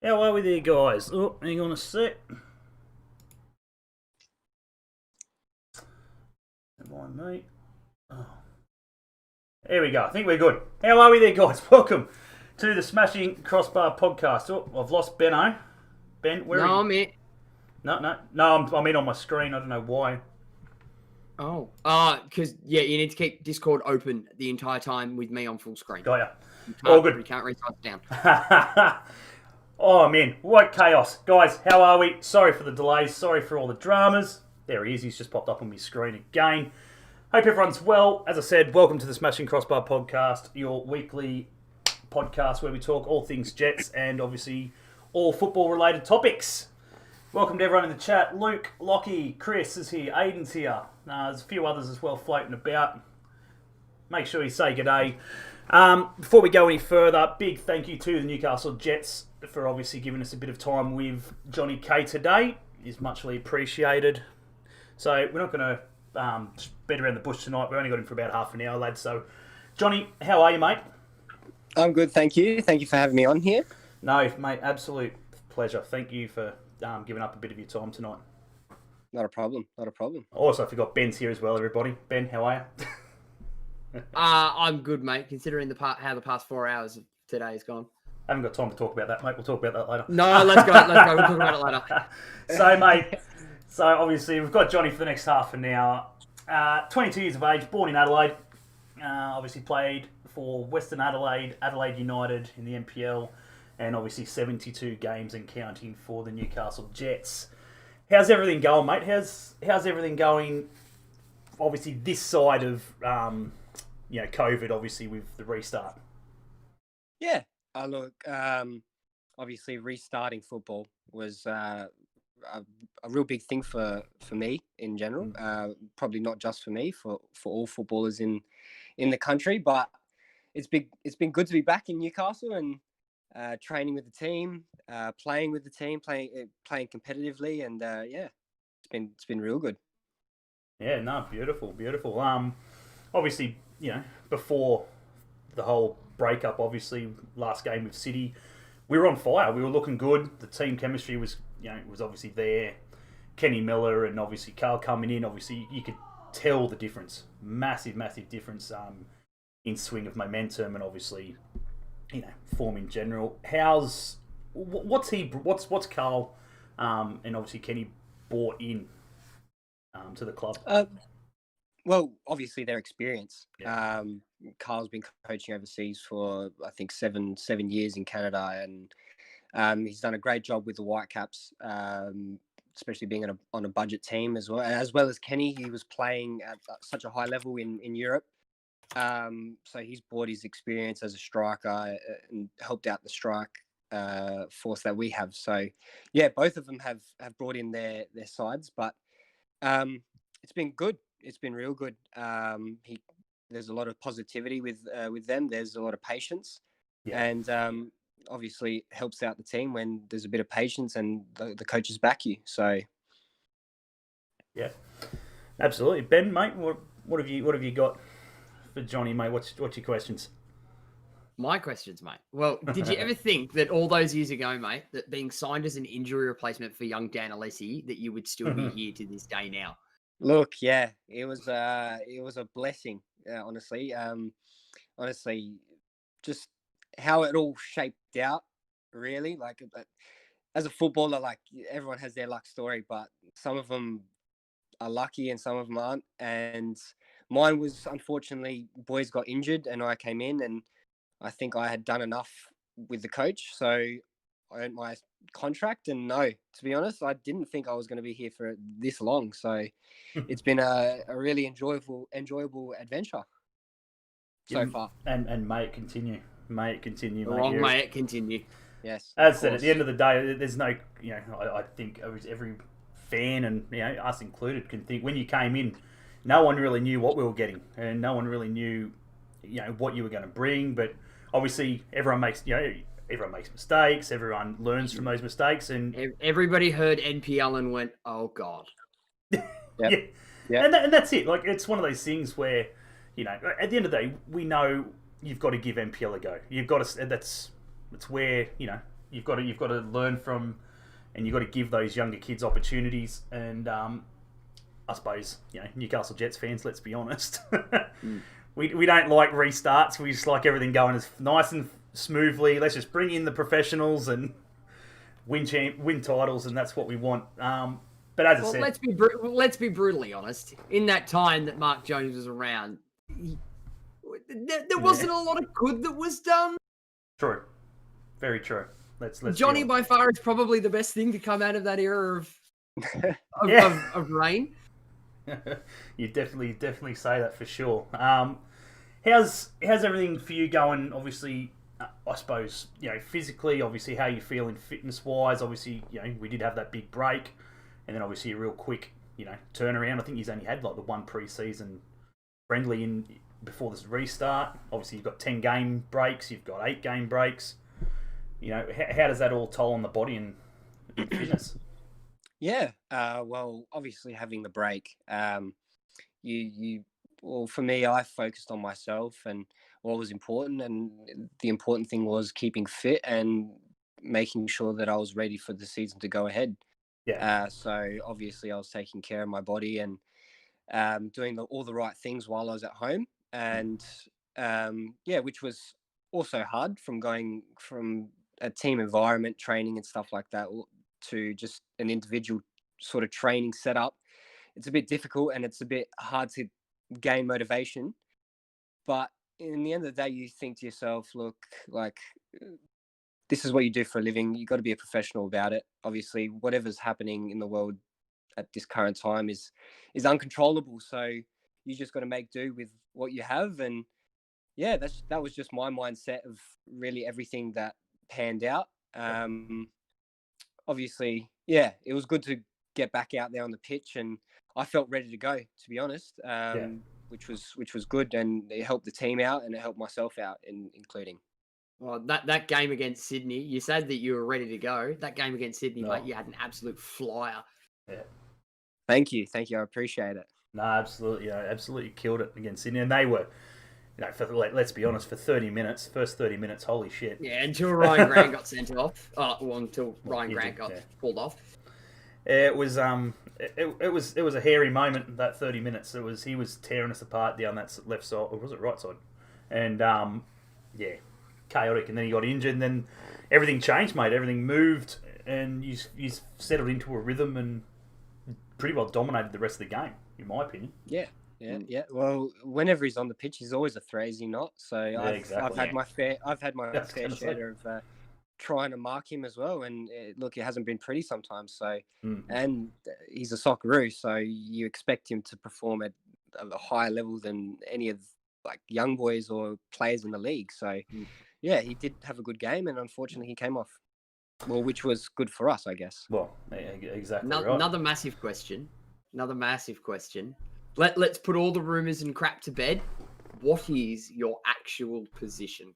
How are we there, guys? Oh, hang on a sec. Never mind, mate. Oh. There we go. I think we're good. How are we there, guys? Welcome to the Smashing Crossbar Podcast. Oh, I've lost Benno. Ben, where are No, you? mate. No. I'm in on my screen. I don't know why. Because you need to keep Discord open the entire time with me on full screen. Got ya. You All can't, you good. can't resize it down. Oh, man. What chaos. Guys, how are we? Sorry for the delays. Sorry for all the dramas. There he is. He's just popped up on my screen again. Hope everyone's well. As I said, welcome to the Smashing Crossbar Podcast, your weekly podcast where we talk all things Jets and obviously all football-related topics. Welcome to everyone in the chat. Luke, Lockie, Chris is here. Aiden's here. There's a few others as well floating about. Make sure you say g'day. Before we go any further, big thank you to the Newcastle Jets for obviously giving us a bit of time with Johnny K today. It is muchly appreciated. So we're not going to beat around the bush tonight. We only got him for about half an hour, lads. So, Johnny, how are you, mate? I'm good, thank you. Thank you for having me on here. No, mate, absolute pleasure. Thank you for giving up a bit of your time tonight. Not a problem. Also, I forgot Ben's here as well, everybody. Ben, how are you? I'm good, mate, considering how the past 4 hours of today has gone. I haven't got time to talk about that, mate. We'll talk about that later. No, let's go. We'll talk about it later. So, mate, obviously we've got Johnny for the next half an hour. 22 years of age, born in Adelaide. Obviously played for Western Adelaide, Adelaide United in the NPL, and obviously 72 games and counting for the Newcastle Jets. How's everything going, mate? How's everything going? Obviously, this side of COVID, obviously with the restart. Yeah. Look, obviously restarting football was a real big thing for me in general. Probably not just for me, for all footballers in the country. But it's been good to be back in Newcastle and training with the team, playing with the team, playing competitively, and it's been real good. Yeah, no, beautiful. Obviously, before the whole breakup, obviously last game with City, we were on fire. We were looking good. The team chemistry was obviously there. Kenny Miller and obviously Carl coming in. Obviously, you could tell the difference. Massive difference in swing of momentum and obviously, form in general. What's Carl and obviously Kenny brought in to the club? Well, obviously their experience. Yeah. Carl's been coaching overseas for I think seven years in Canada, and he's done a great job with the Whitecaps, especially being on a budget team as well as Kenny. He was playing at such a high level in Europe, so he's brought his experience as a striker and helped out the strike force that we have. So yeah, both of them have brought in their sides, but it's been good. It's been real good. There's a lot of positivity with them. There's a lot of patience, and obviously helps out the team when there's a bit of patience and the coaches back you. So yeah, absolutely. Ben, mate, what have you got for Johnny, mate? What's your questions? My questions, mate. Well, did you ever think that all those years ago, mate, that being signed as an injury replacement for young Dan Alessi, that you would still be here to this day now? Look, yeah, it was a blessing, honestly. Just how it all shaped out, really. Like, as a footballer, like everyone has their luck story, but some of them are lucky and some of them aren't. And mine was, unfortunately, boys got injured and I came in, and I think I had done enough with the coach, so I earned my contract. And no, to be honest, I didn't think I was going to be here for this long. So it's been a really enjoyable adventure so far. And may it continue. May it continue. May it continue. Yes. As I said, at the end of the day, there's no, I think it was every fan and us included can think when you came in, no one really knew what we were getting, and no one really knew, what you were going to bring. But obviously, everyone makes mistakes. Everyone learns from those mistakes, and everybody heard NPL and went, "Oh God." Yep. Yeah, and that's it. Like, it's one of those things where, at the end of the day, we know you've got to give NPL a go. You've got to. That's where you've got to learn from, and you've got to give those younger kids opportunities. And I suppose Newcastle Jets fans, let's be honest, we don't like restarts. We just like everything going as nice and smoothly. Let's just bring in the professionals and win titles, and that's what we want. But as I said, let's be brutally honest. In that time that Mark Jones was around, there wasn't a lot of good that was done. True, very true. Let's Johnny by far is probably the best thing to come out of that era of reign. You definitely say that for sure. How's everything for you going? Obviously, I suppose physically. Obviously, how you feeling fitness wise? Obviously, we did have that big break, and then obviously a real quick turnaround. I think he's only had like the one pre-season friendly in before this restart. Obviously, you've got 10 game breaks. You've got 8 game breaks. How does that all toll on the body and fitness? Yeah. Well, obviously having the break, well, for me, I focused on myself and what was important. And the important thing was keeping fit and making sure that I was ready for the season to go ahead. Yeah. So obviously I was taking care of my body and doing all the right things while I was at home. And which was also hard from going from a team environment training and stuff like that to just an individual sort of training setup. It's a bit difficult and it's a bit hard to gain motivation. But in the end of the day, you think to yourself, look, like, this is what you do for a living. You've got to be a professional about it. Obviously, whatever's happening in the world at this current time is uncontrollable. So you just got to make do with what you have. And yeah, that was just my mindset of really everything that panned out. Obviously, yeah, it was good to get back out there on the pitch, and I felt ready to go, to be honest, which was good, and it helped the team out and it helped myself out, including. Well, that game against Sydney, you said that you were ready to go. That game against Sydney, mate, you had an absolute flyer. Yeah. Thank you. I appreciate it. No, absolutely, absolutely killed it against Sydney, and they were. Let's be honest, for 30 minutes, first 30 minutes, holy shit. Yeah, until Ryan Grant got sent off. Until Ryan Grant got pulled off. It was it was a hairy moment, that 30 minutes. He was tearing us apart down that left side, or was it right side? And chaotic. And then he got injured, and then everything changed, mate. Everything moved, and you settled into a rhythm and pretty well dominated the rest of the game, in my opinion. Yeah. Well, whenever he's on the pitch, he's always a threat, is he not? So I've had my fair share of trying to mark him as well. And look, it hasn't been pretty sometimes. So, and he's a Socceroo, so you expect him to perform at a higher level than any of like young boys or players in the league. So, yeah, he did have a good game, and unfortunately, he came off. Well, which was good for us, I guess. Well, exactly. Right. Another massive question. Let's put all the rumours and crap to bed. What is your actual position?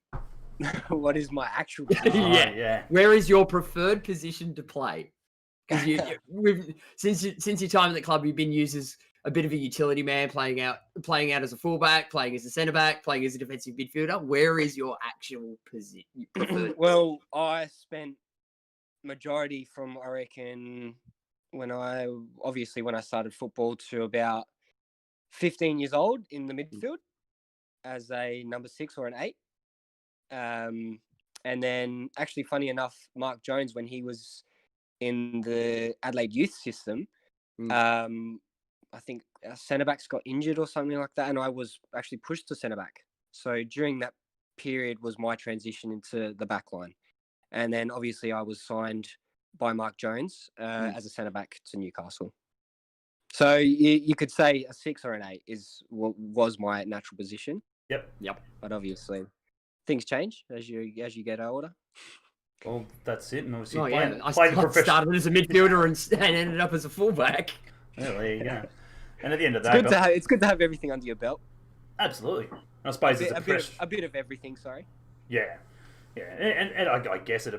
What is my actual position? Yeah. Where is your preferred position to play? Because since your time at the club, you've been used as a bit of a utility man, playing out as a fullback, playing as a centre back, playing as a defensive midfielder. Where is your actual position? Well, I spent majority from, I reckon, when I started football to about 15 years old in the midfield as a number 6 or an 8. And then actually, funny enough, Mark Jones, when he was in the Adelaide youth system, I think centre-backs got injured or something like that, and I was actually pushed to centre-back. So during that period was my transition into the back line. And then obviously I was signed by Mark Jones as a centre-back to Newcastle. So you could say a 6 or an 8 was my natural position. Yep. But obviously things change as you get older. Well, that's it. And obviously, I started as a midfielder and ended up as a fullback. Yeah, there you go. And at the end of the day, it's good to have everything under your belt. Absolutely. I suppose it's a bit of everything. Sorry. Yeah. And I guess as a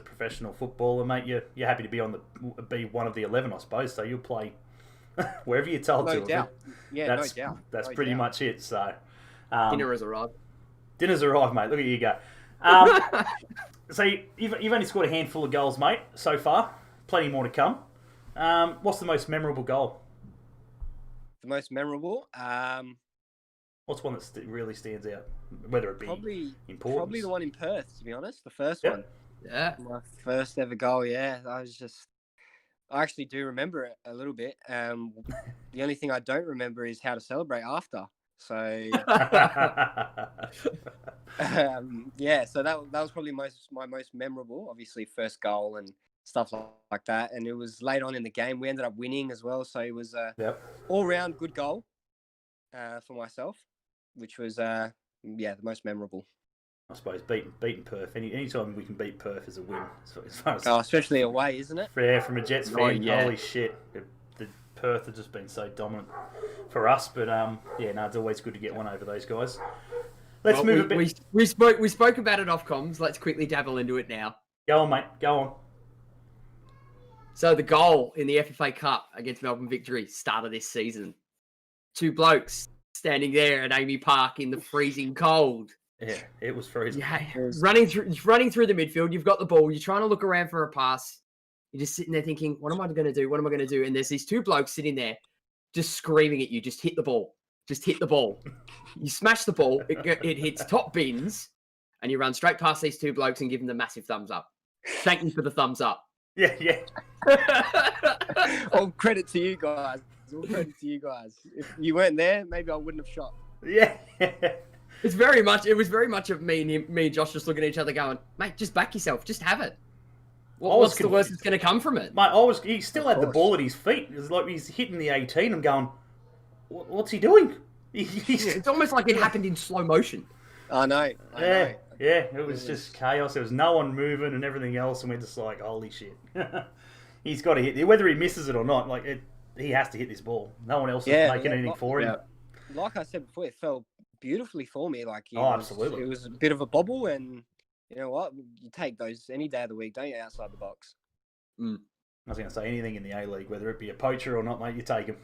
professional footballer, mate, you're happy to be one of the 11, I suppose. So you'll play wherever you're told to. No doubt. Yeah, no doubt. That's pretty much it. So dinner has arrived. Dinner's arrived, mate. Look at you go. So you've only scored a handful of goals, mate, so far. Plenty more to come. What's the most memorable goal? The most memorable, What's one that really stands out? Whether it be importance? probably the one in Perth, to be honest. The first Yep. one. Yeah. My first ever goal, yeah. I actually do remember it a little bit. The only thing I don't remember is how to celebrate after. So, yeah, so that was probably my most memorable, obviously, first goal and stuff like that. And it was late on in the game. We ended up winning as well. So it was a all-round good goal for myself, which was, the most memorable. I suppose beating Perth. Anytime we can beat Perth is a win. As far as, especially away, isn't it? Yeah, from a Jets fan, holy shit. The Perth have just been so dominant for us. But, it's always good to get one over those guys. Let's move a bit. We spoke about it off comms. Let's quickly dabble into it now. Go on, mate. Go on. So the goal in the FFA Cup against Melbourne Victory started this season. 2 blokes standing there at Amy Park in the freezing cold. Yeah, it was freezing. Yeah, running through the midfield. You've got the ball. You're trying to look around for a pass. You're just sitting there thinking, what am I going to do? What am I going to do? And there's these 2 blokes sitting there just screaming at you, just hit the ball. Just hit the ball. You smash the ball. It hits top bins. And you run straight past these 2 blokes and give them the massive thumbs up. Thank you for the thumbs up. Yeah. All credit to you guys. If you weren't there, maybe I wouldn't have shot. Yeah. It was very much of me and Josh just looking at each other going, mate, just back yourself. Just have it. What's the worst that's going to come from it? Mate, he still had the ball at his feet. It was like he's hitting the 18. I'm going, what's he doing? It's almost like it happened in slow motion. I know. Yeah, it was just chaos. There was no one moving and everything else, and we're just like, holy shit. He's got to hit it. Whether he misses it or not, he has to hit this ball. No one else is making anything for him. Like I said before, it fell beautifully for me. Absolutely. It was a bit of a bobble, and you know what? You take those any day of the week, don't you, outside the box? Mm. I was going to say anything in the A League, whether it be a poacher or not, mate, you take them.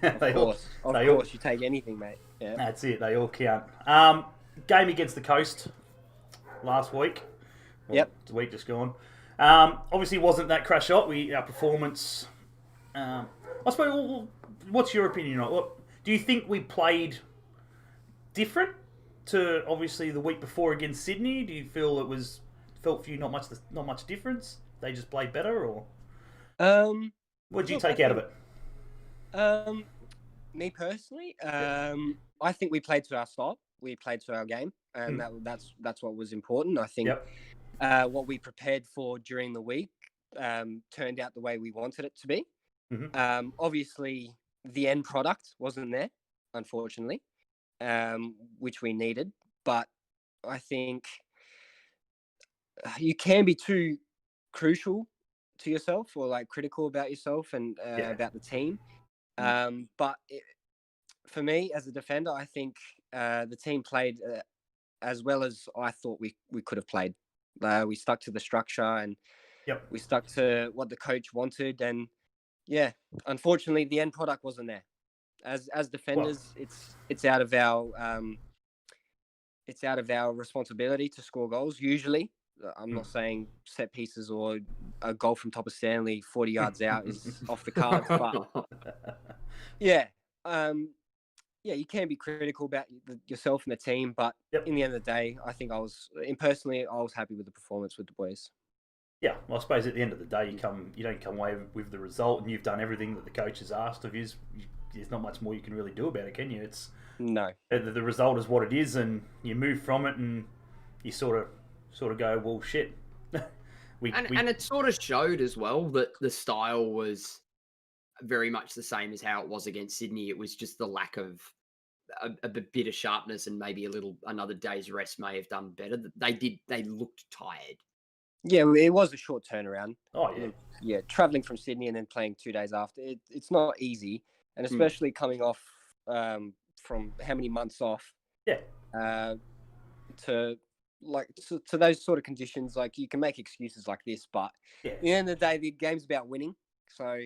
Of course, you take anything, mate. Yeah. That's it. They all count. Game against the Coast last week. Yep. The week just gone. Obviously, wasn't that crash shot. Our performance. I suppose. What's your opinion on it? Do you think we played different to obviously the week before against Sydney? Do you feel felt for you not much difference? They just played better, or what did you take out of it? Me personally, I think we played to our style. We played to our game, and that's what was important. I think what we prepared for during the week turned out the way we wanted it to be. Mm-hmm. Obviously, the end product wasn't there, unfortunately, which we needed. But I think you can be too crucial to yourself or critical about yourself and about the team. But for me, as a defender, I think the team played as well as I thought we could have played. We stuck to the structure and we stuck to what the coach wanted. And unfortunately, the end product wasn't there. As defenders, it's out of our responsibility to score goals. Usually, I'm not saying set pieces or a goal from top of Stanley 40 yards out is off the cards, but you can be critical about yourself and the team, but in the end of the day, I think I was happy with the performance with the boys. Yeah, well, I suppose at the end of the day, you don't come away with the result, and you've done everything that the coach has asked of you. There's not much more you can really do about it, can you? No. The result is what it is, and you move from it, and you sort of go, well, shit. And it sort of showed as well that the style was very much the same as how it was against Sydney. It was just the lack of a bit of sharpness, and maybe another day's rest may have done better. They looked tired. Yeah, it was a short turnaround. Oh, yeah. Yeah, travelling from Sydney and then playing 2 days after, it's not easy. And especially coming off from how many months off to those sort of conditions, you can make excuses like this, but at the end of the day, the game's about winning. So,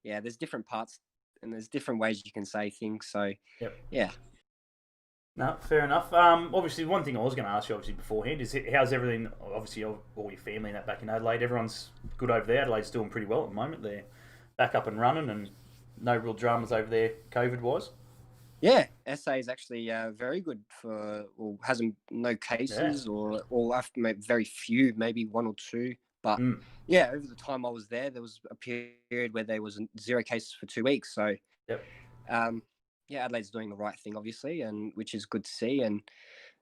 there's different parts and there's different ways you can say things. So, No, fair enough. Obviously, one thing I was going to ask you, obviously beforehand, is how's everything? Obviously, all your family and that back in Adelaide, everyone's good over there. Adelaide's doing pretty well at the moment. They're back up and running, and no real dramas over there, COVID-wise. Yeah, SA is actually very good hasn't no cases or very few, maybe one or two. But yeah, over the time I was there was a period where there was 0 cases for 2 weeks. So Yep. Yeah, Adelaide's doing the right thing, obviously, and which is good to see. And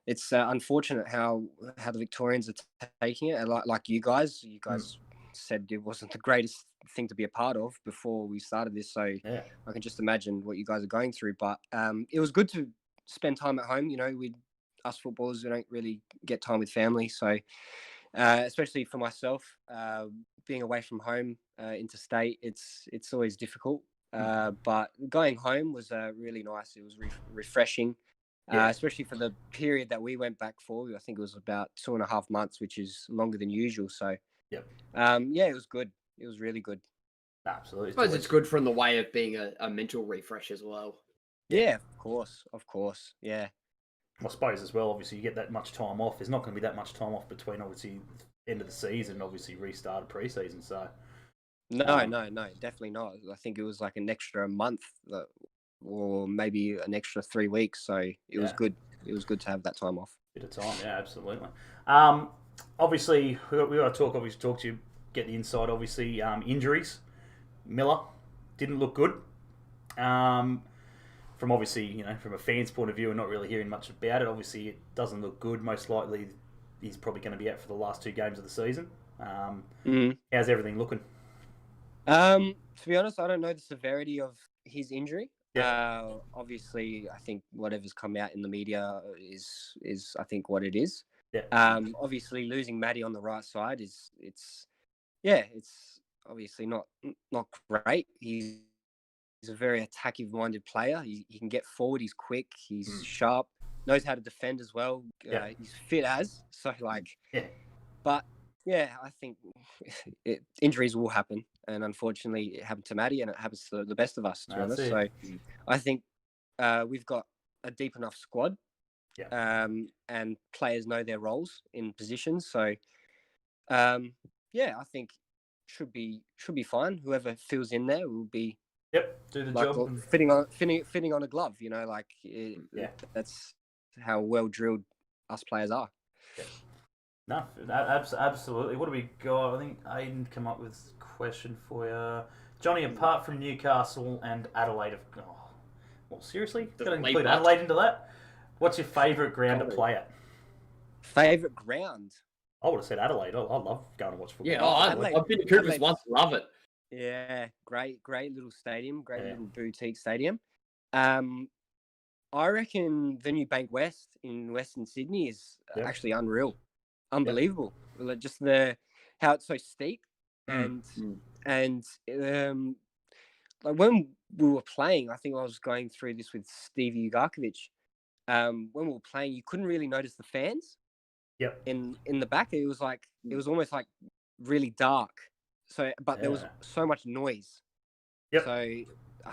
it's unfortunate how the Victorians are taking it. And like you guys said it wasn't the greatest thing to be a part of before we started this. So Yeah. I can just imagine what you guys are going through. But it was good to spend time at home. You know, us footballers, we don't really get time with family. So especially for myself, being away from home interstate, it's always difficult. But going home was really nice. It was refreshing. Especially for the period that we went back for. I think it was about 2.5 months, which is longer than usual. So, Yep. Yeah, it was good. It was really good. Absolutely. I suppose it's good from the way of being a mental refresh as well. Yeah, of course. Yeah. I suppose as well, obviously, you get that much time off. There's not going to be that much time off between, obviously, end of the season and obviously restart of pre-season. So, No, definitely not. I think it was like an extra month or maybe an extra 3 weeks. So it was good. It was good to have that time off. Bit of time, yeah, absolutely. Obviously, we got to talk to you, get the inside, obviously. Injuries. Miller didn't look good. From obviously, from a fan's point of view and not really hearing much about it, obviously it doesn't look good. Most likely he's probably going to be out for the last 2 games of the season. How's everything looking? To be honest, I don't know the severity of his injury. Yeah. Obviously, I think whatever's come out in the media is I think what it is. Yeah. Obviously, losing Maddie on the right side it's obviously not great. He's a very attacking-minded player. He can get forward. He's quick. He's sharp. Knows how to defend as well. He's fit But yeah, I think injuries will happen, and unfortunately, it happened to Maddie, and it happens to the best of us. To be honest, so I think we've got a deep enough squad, and players know their roles in positions. So, I think should be fine. Whoever fills in there will be do the job. Fitting on a glove. That's how well drilled us players are. Yeah. No, absolutely. What do we got? I think Aiden come up with a question for you. Johnny, apart from Newcastle and Adelaide, seriously? Got to include Adelaide into that? What's your favourite ground to play at? Favourite ground? I would have said Adelaide. I love going to watch football. Yeah, I've been to Coopers once. Love it. Yeah, great little stadium. Little boutique stadium. I reckon the new Bank West in Western Sydney is actually unreal. Unbelievable. Yep. Just how it's so steep and like when we were playing, I think I was going through this with Stevie Ugarkovic. When we were playing, you couldn't really notice the fans. Yep. In the back, it was almost like really dark. So, but there was so much noise. Yep. So I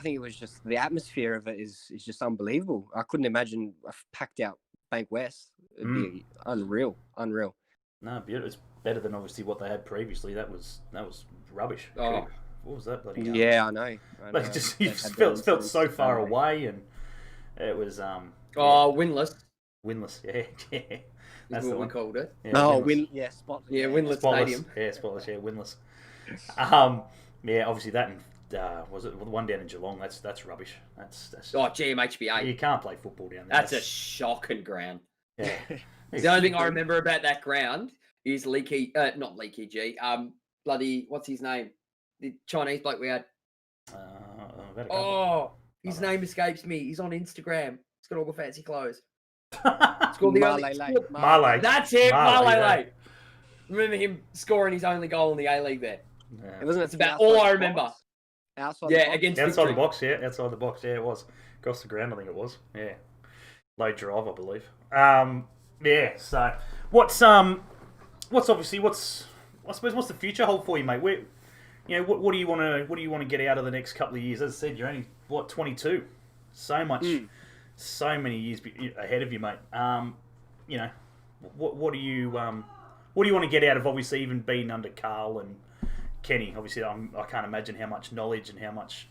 think it was just the atmosphere of it is just unbelievable. I couldn't imagine a packed out Bank West. It'd be unreal. No, beautiful. It's better than obviously what they had previously. That was rubbish. Oh. What was that bloody? Yeah, I know. Like it just felt so far away, and it was winless. Winless, yeah. That's what we called it. Yeah, spotless. Yeah, winless stadium. Yeah, spotless. Yeah, winless. Obviously that and was it the one down in Geelong? That's rubbish. That's GMHBA. You can't play football down there. That's a shocking ground. Yeah. The only thing I remember about that ground is not Leaky G. Bloody, what's his name? The Chinese bloke we had. His name escapes me. He's on Instagram. He's got all the fancy clothes. It's called Marley. That's it, Marley. Remember him scoring his only goal in the A League there. Yeah. It's about all I remember. Outside against outside the box. Yeah, outside the box. Yeah, it was across the ground. I think it was. Yeah, low drive, I believe. So what's the future hold for you, mate? What do you want to get out of the next couple of years? As I said, you're only 22. So much so many years ahead of you, mate. You know, what do you want to get out of obviously even being under Carl and Kenny? Obviously, I can't imagine how much knowledge and how much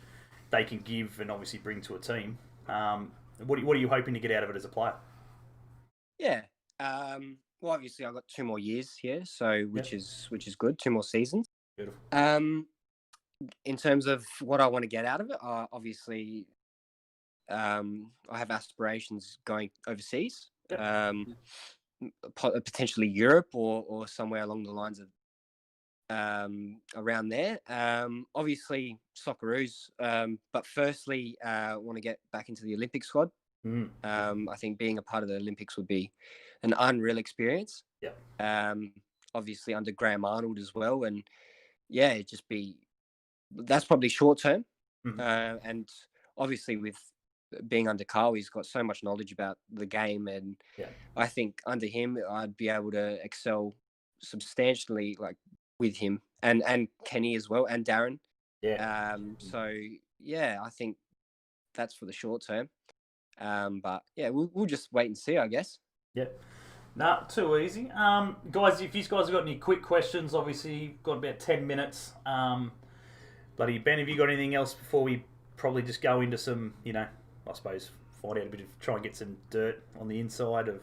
they can give and obviously bring to a team. What are you hoping to get out of it as a player? Yeah. Well, obviously, I've got 2 more years here, so which is good. 2 more seasons. Beautiful. In terms of what I want to get out of it, obviously, I have aspirations going overseas, potentially Europe or somewhere along the lines of around there. Obviously, Socceroos, but firstly, I want to get back into the Olympic squad. I think being a part of the Olympics would be an unreal experience. Obviously under Graham Arnold as well, and that's probably short term. And obviously with being under Carl, he's got so much knowledge about the game, and I think under him I'd be able to excel substantially, like with him and Kenny as well, and Darren. So yeah, I think that's for the short term. But yeah, we'll just wait and see, I guess. Not too easy. Guys, if you guys have got any quick questions, obviously you've got about 10 minutes. Bloody Ben, have you got anything else before we probably just go into some, I suppose, find out a bit of, try and get some dirt on the inside of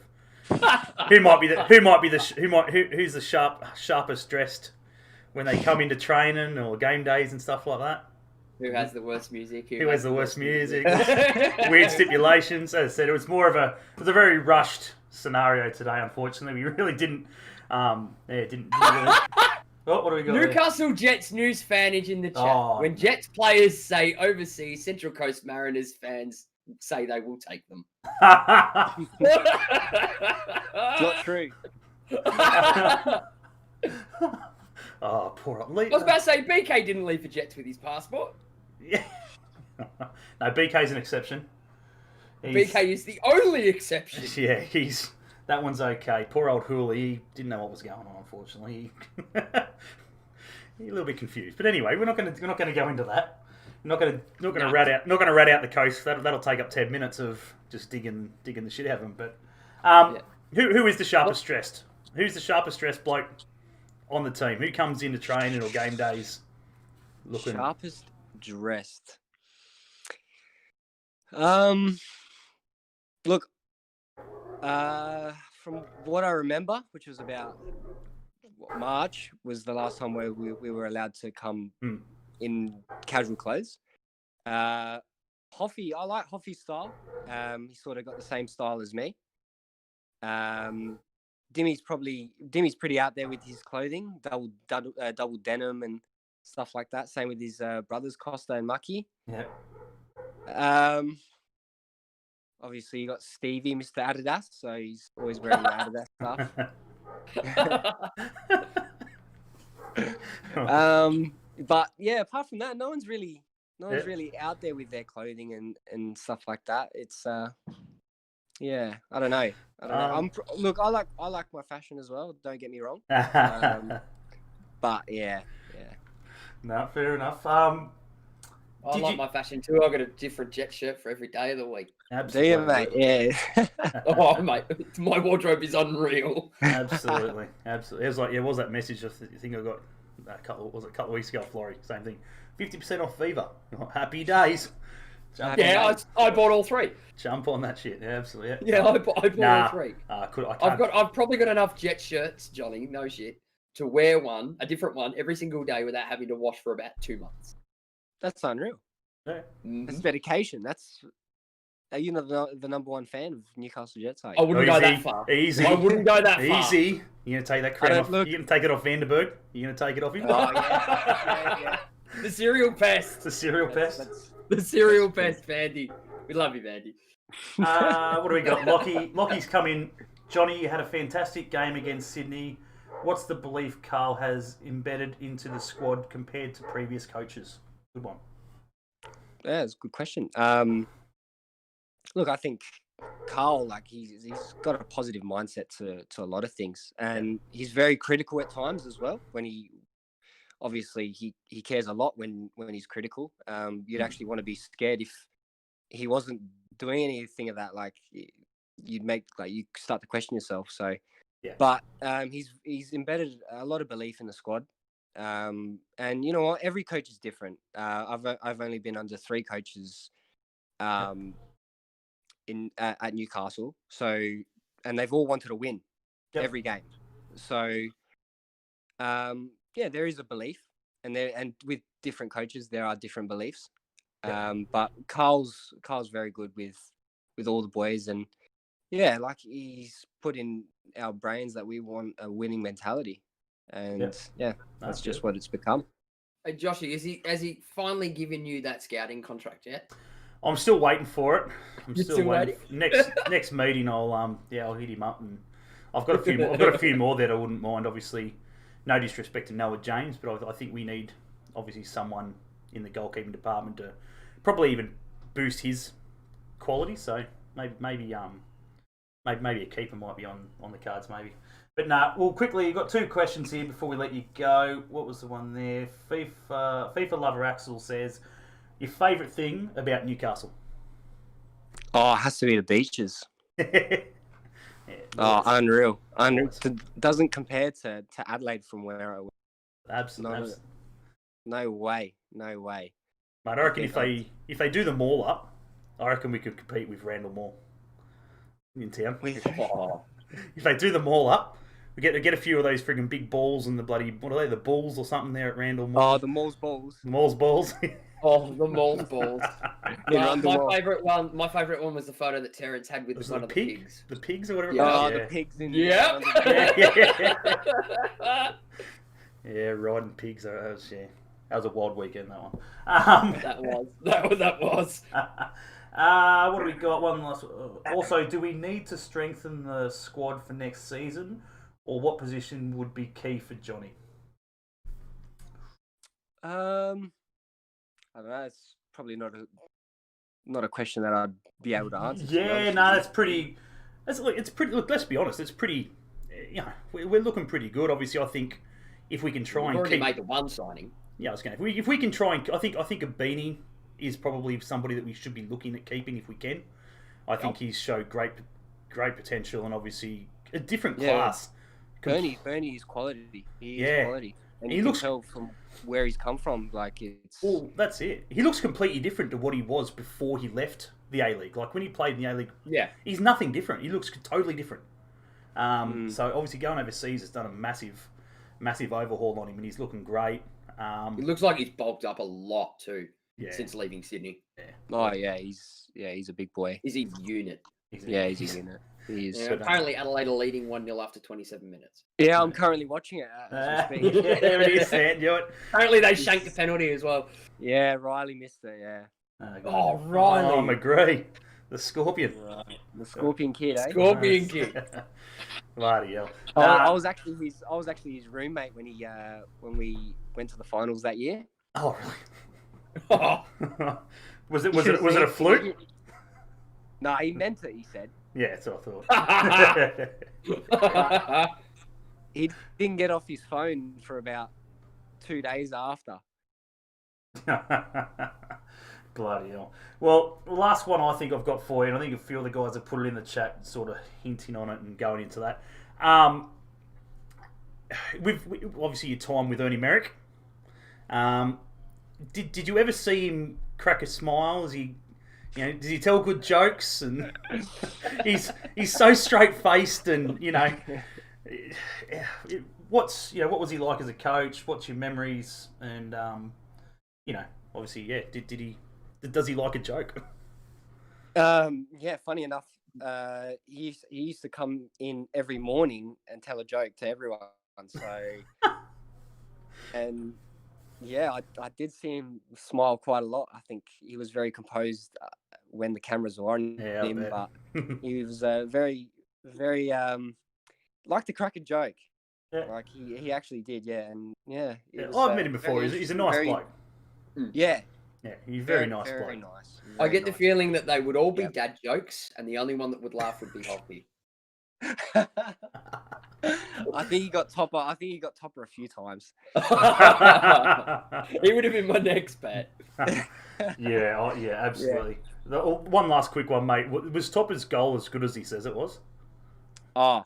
who's the sharpest dressed when they come into training or game days and stuff like that. Who has the worst music? Who has the worst music? Weird stipulations. As I said, it was a very rushed scenario today. Unfortunately, we really didn't. Didn't really. What do we got? Newcastle Jets news fanage in the chat. When Jets players say overseas, Central Coast Mariners fans say they will take them. Not true. Oh, poor old I was about to say BK didn't leave for Jets with his passport. Yeah. No, BK's an exception. BK is the only exception. Yeah, that one's okay. Poor old Hooley, he didn't know what was going on, unfortunately. He's a little bit confused. But anyway, we're not going to go into that. Not going to rat out the coast. That'll take up 10 minutes of just digging the shit out of them. But who is the sharpest dressed? Who's the sharpest dressed bloke on the team? Who comes into training or game days looking sharpest dressed? Look, from what I remember, which was about March, was the last time where we were allowed to come in casual clothes. Hoffy, I like Hoffy's style. He sort of got the same style as me. Dimmy's pretty out there with his clothing, double denim and stuff like that. Same with his brothers, Costa and Mucky. Obviously you got Stevie, Mr. Adidas, so he's always wearing the Adidas stuff. But yeah, apart from that, no one's really out there with their clothing and stuff like that. It's yeah, I don't know. Look, I like my fashion as well. Don't get me wrong. But yeah. No, fair enough. I like my fashion too. I got a different Jet shirt for every day of the week. Absolutely. Do you, mate? Yeah. Oh, mate, my wardrobe is unreal. Absolutely. It was like, what was that message? I think I got a couple of weeks ago, Florrie. Same thing. 50% off Viva. Happy days. I bought all 3. Jump on that shit. Yeah, absolutely. Yeah, I bought all 3. I've probably got enough Jet shirts, Johnny. No shit, to wear a different one every single day without having to wash for about 2 months. That's unreal. Yeah. That's dedication. Are you not the number one fan of Newcastle Jets? I wouldn't go that far. Easy. I wouldn't go that far. Easy. You're going to take that crown off. You're going to take it off Vanderberg. You're going to take it off him. Oh, yeah. The serial pest. The serial pest. The serial pest, Vandy. We love you, Vandy. What do we got? Lockie's come in. Johnny, you had a fantastic game against Sydney. What's the belief Carl has embedded into the squad compared to previous coaches? Good one. Yeah, it's a good question. Look, I think Carl, he's got a positive mindset to a lot of things, and he's very critical at times as well. When he cares a lot when he's critical. You'd actually want to be scared if he wasn't doing anything of that, like you'd make you start to question yourself. So, Yeah. but he's embedded a lot of belief in the squad. And you know what? Every coach is different. I've only been under 3 coaches, at Newcastle. So, and they've all wanted to win every game. So, yeah, there is a belief, and with different coaches there are different beliefs. But Carl's very good with all the boys, and yeah, like he's put in our brains that we want a winning mentality, and that's just what it's become. Hey, Joshy, has he finally given you that scouting contract yet? I'm still waiting for it. I'm You're still waiting. Next meeting, I'll hit him up, and I've got a few more. I've got a few more that I wouldn't mind. Obviously, no disrespect to Noah James, but I think we need obviously someone in the goalkeeping department to probably even boost his quality. So maybe a keeper might be on the cards, maybe. But nah, well, quickly, you've got 2 questions here before we let you go. What was the one there? FIFA Lover Axel says, your favourite thing about Newcastle? Oh, it has to be the beaches. Unreal. Doesn't compare to Adelaide from where I was. Absolutely. No way. Mate, I reckon if they do them all up, I reckon we could compete with Randall Mall in town. If they do them all up, we get a few of those friggin' big balls and the bloody, what are they, the balls or something there at Randall Mall? Oh, the Mall's balls. The Mall's balls. Oh, the Mall's balls. My favourite one was the photo that Terrence had with one of the pigs. The pigs or whatever. Yeah. The pigs in yeah. Yeah, riding pigs. That was a wild weekend, that one. That was. What do we got? One last. Also, do we need to strengthen the squad for next season, or what position would be key for Johnny? I don't know. It's probably not a question that I'd be able to answer. Yeah, no, that's pretty. It's pretty. Look, let's be honest. It's pretty. You know, we're looking pretty good. Obviously, I think if we can try We've and made the one signing. Yeah, I was going to. If we can try and, I think a Beanie is probably somebody that we should be looking at keeping if we can. I think he's showed great potential, and obviously a different class. Bernie is quality. He is quality, and you can tell from where he's come from. Like it's. Well, that's it. He looks completely different to what he was before he left the A League. Like when he played in the A League, he's nothing different. He looks totally different. So obviously going overseas has done a massive overhaul on him, and he's looking great. It looks like he's bulked up a lot too since leaving Sydney. Yeah. Oh yeah, he's a big boy. He's a unit. He's a unit. He is. Apparently Adelaide are leading 1-0 after 27 minutes. Yeah, I'm currently watching it as we speak. There it is, Sam. Do it. Apparently they shanked the penalty as well. Yeah, Riley missed it. Yeah. Riley. Oh, McGree, the Scorpion. Right. The Scorpion kid. Scorpion kid. Bloody hell. I was actually his roommate when we went to the finals that year. Oh really? Was it a fluke? No, he meant it. He said. Yeah, that's what I thought. He didn't get off his phone for about 2 days after. Bloody hell. Well, the last one I think I've got for you, and I think a few of the guys have put it in the chat, sort of hinting on it and going into that. With obviously your time with Ernie Merrick. Did you ever see him crack a smile? Does he tell good jokes? And he's so straight faced, and what was he like as a coach? What's your memories? And obviously, does he like a joke? Yeah, funny enough, he used to come in every morning and tell a joke to everyone. So, and yeah, I did see him smile quite a lot. I think he was very composed when the cameras were on him, but he was very, very liked to crack a joke. Yeah. Like he actually did, and I've met him before. He's a nice bloke. Yeah. Yeah, he's very nice bloke. Very nice. I get the feeling that they would all be dad jokes, and the only one that would laugh would be Hoppy. I think he got topper a few times. He would have been my next bet. Yeah, absolutely. One last quick one, mate. Was Topper's goal as good as he says it was? Oh,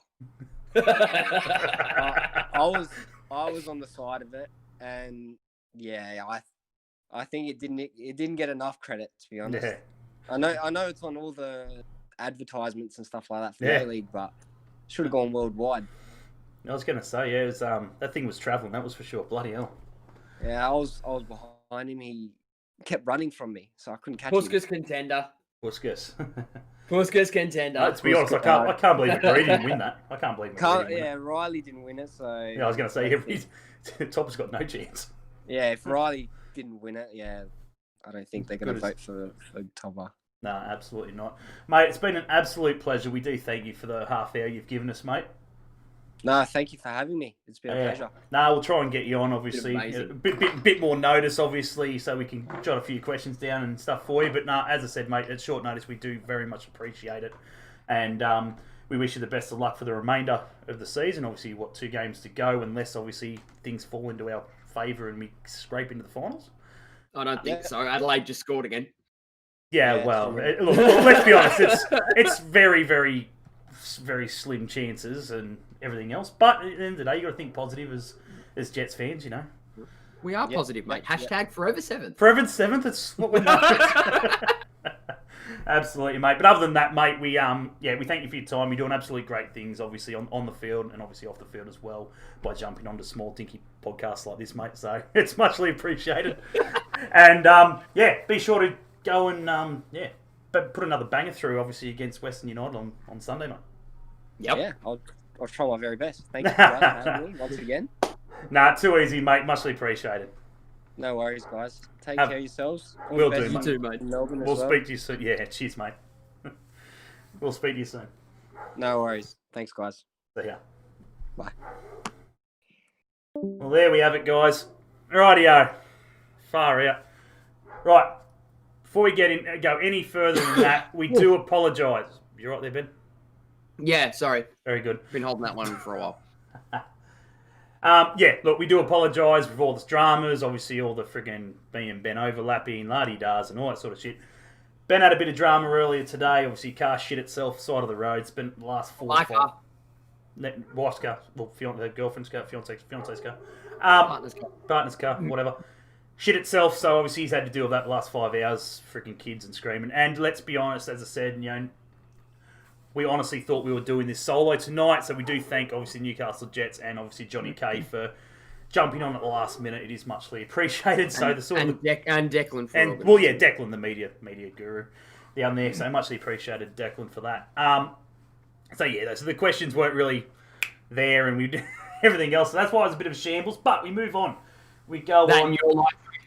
I was on the side of it, and yeah, I think it didn't get enough credit, to be honest. Yeah. I know it's on all the advertisements and stuff like that for Yeah. the A League, but should have gone worldwide. I was going to say, yeah, it was, that thing was travelling, that was for sure. Bloody hell. Yeah, I was behind him. He kept running from me, so I couldn't catch him. Puskas contender. Puskas. Puskas contender. To be honest, I can't believe McGree didn't win that. I can't believe McGree didn't win it. Riley didn't win it, so... Yeah, I was going to say, Topper's got no chance. Yeah, if Riley didn't win it, yeah, I don't think they're going to vote for Topper. No, absolutely not. Mate, it's been an absolute pleasure. We do thank you for the half hour you've given us, mate. No, thank you for having me. It's been a pleasure. No, we'll try and get you on, obviously. A bit more notice, obviously, so we can jot a few questions down and stuff for you. But no, as I said, mate, at short notice, we do very much appreciate it. And we wish you the best of luck for the remainder of the season. Obviously, 2 games to go, unless, obviously, things fall into our favour and we scrape into the finals. I don't think so. Adelaide just scored again. Yeah, well, look, let's be honest. It's very, very, very slim chances and everything else. But at the end of the day, you got to think positive as Jets fans, you know. We are positive, mate. Hashtag Forever 7th. Forever 7th. It's what we're known. Absolutely, mate. But other than that, mate, we thank you for your time. You're doing absolutely great things, obviously on the field and obviously off the field as well by jumping onto small dinky podcasts like this, mate. So it's muchly appreciated. And be sure to go and put another banger through, obviously against Western United on Sunday, mate. Yep. Yeah, I'll try my very best. Thank you for having me once again. Nah, too easy, mate. Muchly appreciated. No worries, guys. Take care of yourselves. We'll do, you too, mate. We'll speak to you soon. Yeah, cheers, mate. We'll speak to you soon. No worries. Thanks, guys. See ya. Bye. Well, there we have it, guys. Rightio. Far out. Right. Before we go any further than that, we do apologise. You right there, Ben? Yeah, sorry. Very good. Been holding that one for a while. Look, we do apologise for all the dramas, obviously all the friggin' me and Ben overlapping, la-di-dahs and all that sort of shit. Ben had a bit of drama earlier today, obviously car shit itself, side of the road, spent the last 4 or 5... Wife's car, well, the girlfriend's car, fiance's car. Partner's car, whatever. Shit itself, so obviously he's had to deal with that the last 5 hours, freaking kids and screaming. And let's be honest, as I said, you know, we honestly thought we were doing this solo tonight, so we do thank, obviously, Newcastle Jets and, obviously, Johnny K for jumping on at the last minute. It is muchly appreciated. So and Declan for Declan, the media guru down there, so muchly appreciated Declan for that. So the questions weren't really there, and we did everything else, so that's why it was a bit of a shambles, but we move on. We go on.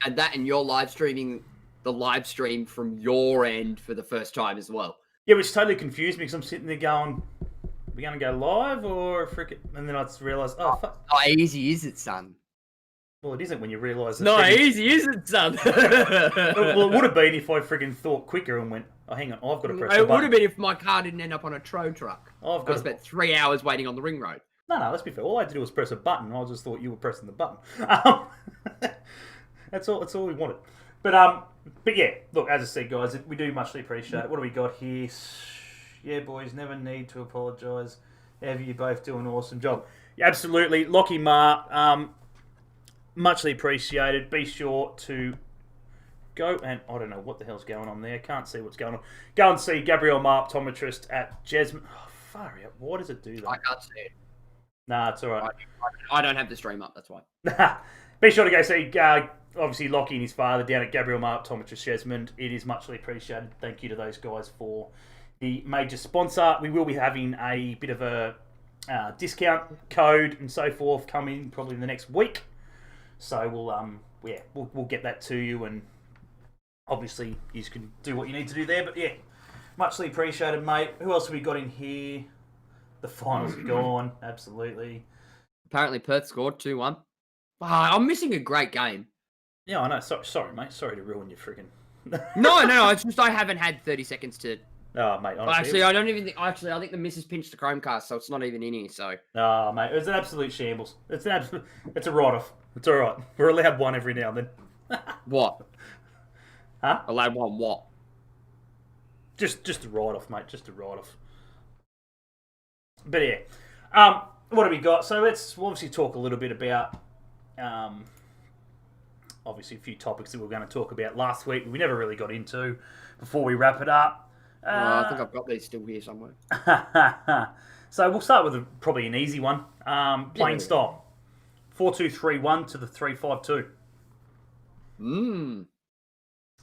And you're live streaming the live stream from your end for the first time as well. Yeah, which totally confused me because I'm sitting there going, are we going to go live or frickin'? And then I just realised, fuck. How easy is it, son? Well, it isn't when you realise that. No, easy is it, son? Well, it would have been if I friggin' thought quicker and went, oh, hang on, I've got to press the button. It would have been if my car didn't end up on a tow truck. I spent 3 hours waiting on the ring road. No, let's be fair. All I had to do was press a button. I just thought you were pressing the button. That's all we wanted. But yeah, look, as I said, guys, we do muchly appreciate it. What do we got here? Yeah, boys, never need to apologise. Ever, you both do an awesome job. Yeah, absolutely. Lockie Marr, muchly appreciated. Be sure to go and, I don't know what the hell's going on there. Can't see what's going on. Go and see Gabriel Marr, optometrist at Jasmine. Oh, far out. Why does it do that? I can't see it. Nah, it's all right. I don't have the stream up, that's why. Be sure to go see, obviously, Lockie and his father down at Gabriel Marr, optometrist Jasmine. It is muchly appreciated. Thank you to those guys for the major sponsor. We will be having a bit of a discount code and so forth coming probably in the next week. So we'll get that to you, and obviously you can do what you need to do there. But yeah, muchly appreciated, mate. Who else have we got in here? The finals are gone, absolutely. Apparently Perth scored 2-1. I'm missing a great game. Yeah, I know. Sorry, mate. Sorry to ruin your friggin'... No. It's just I haven't had 30 seconds to... Oh, mate, honestly. Actually, I don't even think... Actually, I think the missus pinched the Chromecast, so it's not even in here, so... Oh, mate, it's an absolute shambles. It's a write-off. It's all right. We're allowed one every now and then. What? Huh? Allowed one what? Just a write-off, mate. Just a write-off. But yeah. What have we got? So we'll obviously talk a little bit about obviously a few topics that we were going to talk about last week we never really got into before we wrap it up. I think I've got these still here somewhere. So we'll start with probably an easy one. Playing style. 4-2-3-1 to the 3-5-2.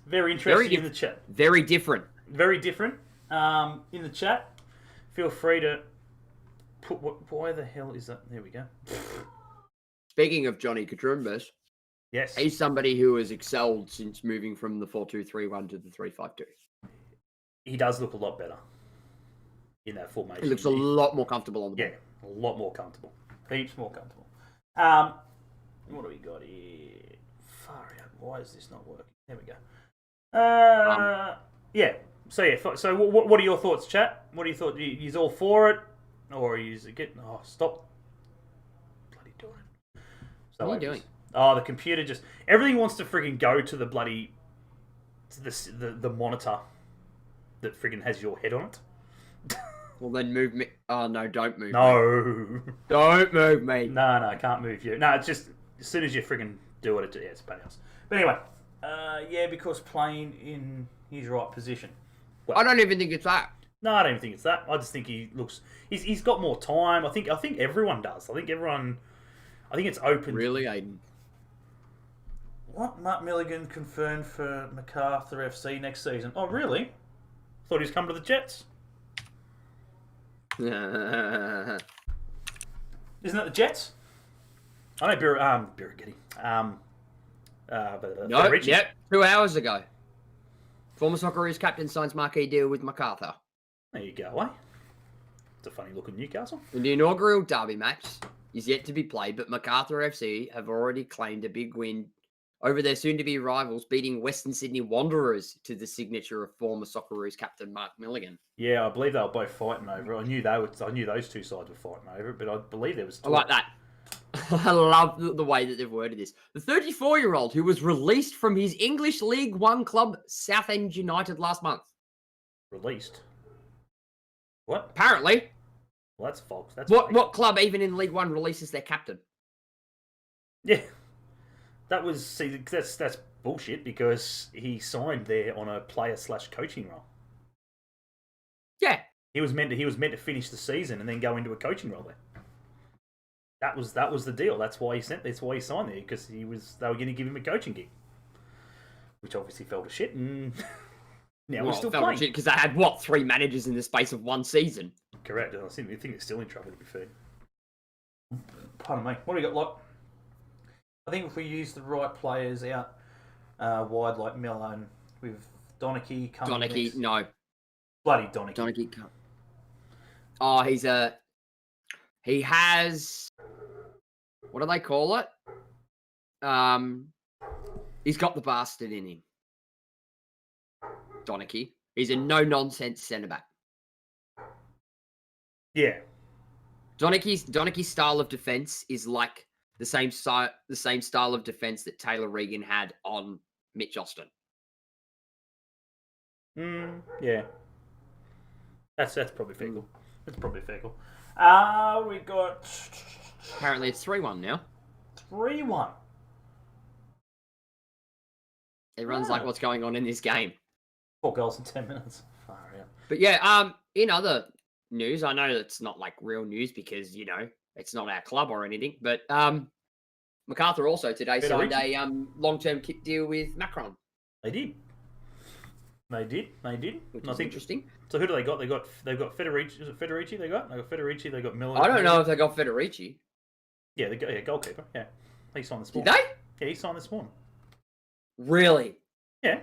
Very interesting in the chat. Very different. Very different. In the chat, feel free to put why the hell is that? There we go. Speaking of Johnny Katrumbas, yes, he's somebody who has excelled since moving from the 4-2-3-1 to the 3-5-2. He does look a lot better in that formation. He looks a lot more comfortable on the ball. Yeah, a lot more comfortable. Heaps more comfortable. What do we got here? Far out. Why is this not working? There we go. Yeah. So yeah. So what are your thoughts, chat? What do you thought? You's all for it, or are you getting? Oh, stop! Bloody doing it. So what are you doing? Oh, the computer just everything wants to frigging go to the bloody the monitor that frigging has your head on it. Well, then move me. Oh no! Don't move. No. Me. Don't move me. No, I can't move you. No, it's just as soon as you frigging do it, it's a pain in the ass. But anyway, yeah, because playing in his right position. Well, I don't even think it's that. No, I don't even think it's that. I just think he looks. He's got more time. I think everyone does. I think it's open. Really, Aiden? What? Mark Milligan confirmed for MacArthur FC next season. Oh, really? Thought he was coming to the Jets. Isn't that the Jets? I know Birighitti. No, yep, 2 hours ago. Former Socceroos captain signs marquee deal with MacArthur. There you go, eh? It's a funny look at Newcastle. The inaugural derby match is yet to be played, but MacArthur FC have already claimed a big win over their soon-to-be rivals, beating Western Sydney Wanderers to the signature of former Socceroos captain Mark Milligan. Yeah, I believe they were both fighting over it. I knew those two sides were fighting over it, but I believe there was. I like that. I love the way that they've worded this. The 34-year-old who was released from his English League One club, Southend United, last month. Released? What? Apparently. Well, that's false. What club, even in League One, releases their captain? Yeah. That's bullshit because he signed there on a player/coaching role. Yeah. He was meant to finish the season and then go into a coaching role there. That was the deal. That's why he signed there, because they were going to give him a coaching gig, which obviously fell to shit. And now we're still playing because they had 3 managers in the space of 1 season. Correct. I think they're still in trouble, to be fair. Pardon me. What do we got, Lot? I think if we use the right players out wide like Mellon with Donachie coming next. No. Bloody Donachie. Donachie can't. Oh, he has, what do they call it? He's got the bastard in him. Donachie. He's a no-nonsense centre-back. Yeah. Donachie's style of defence is like the same style of defence that Taylor Regan had on Mitch Austin. Yeah. That's probably fair. That's probably fair. We got. Apparently, it's 3-1 now. 3-1. Everyone's like, "What's going on in this game?" 4 goals in 10 minutes. Far out. But yeah, in other news, I know it's not like real news because it's not our club or anything. But MacArthur also today signed a long-term kit deal with Macron. They did. Which is interesting. So who do they got? They've got Federici. Is it Federici they got? They got Federici. They got Miller. I don't know if they got Federici. Yeah, goalkeeper. Yeah, he signed this Did morning. they? Yeah, he signed this morning. Really? Yeah.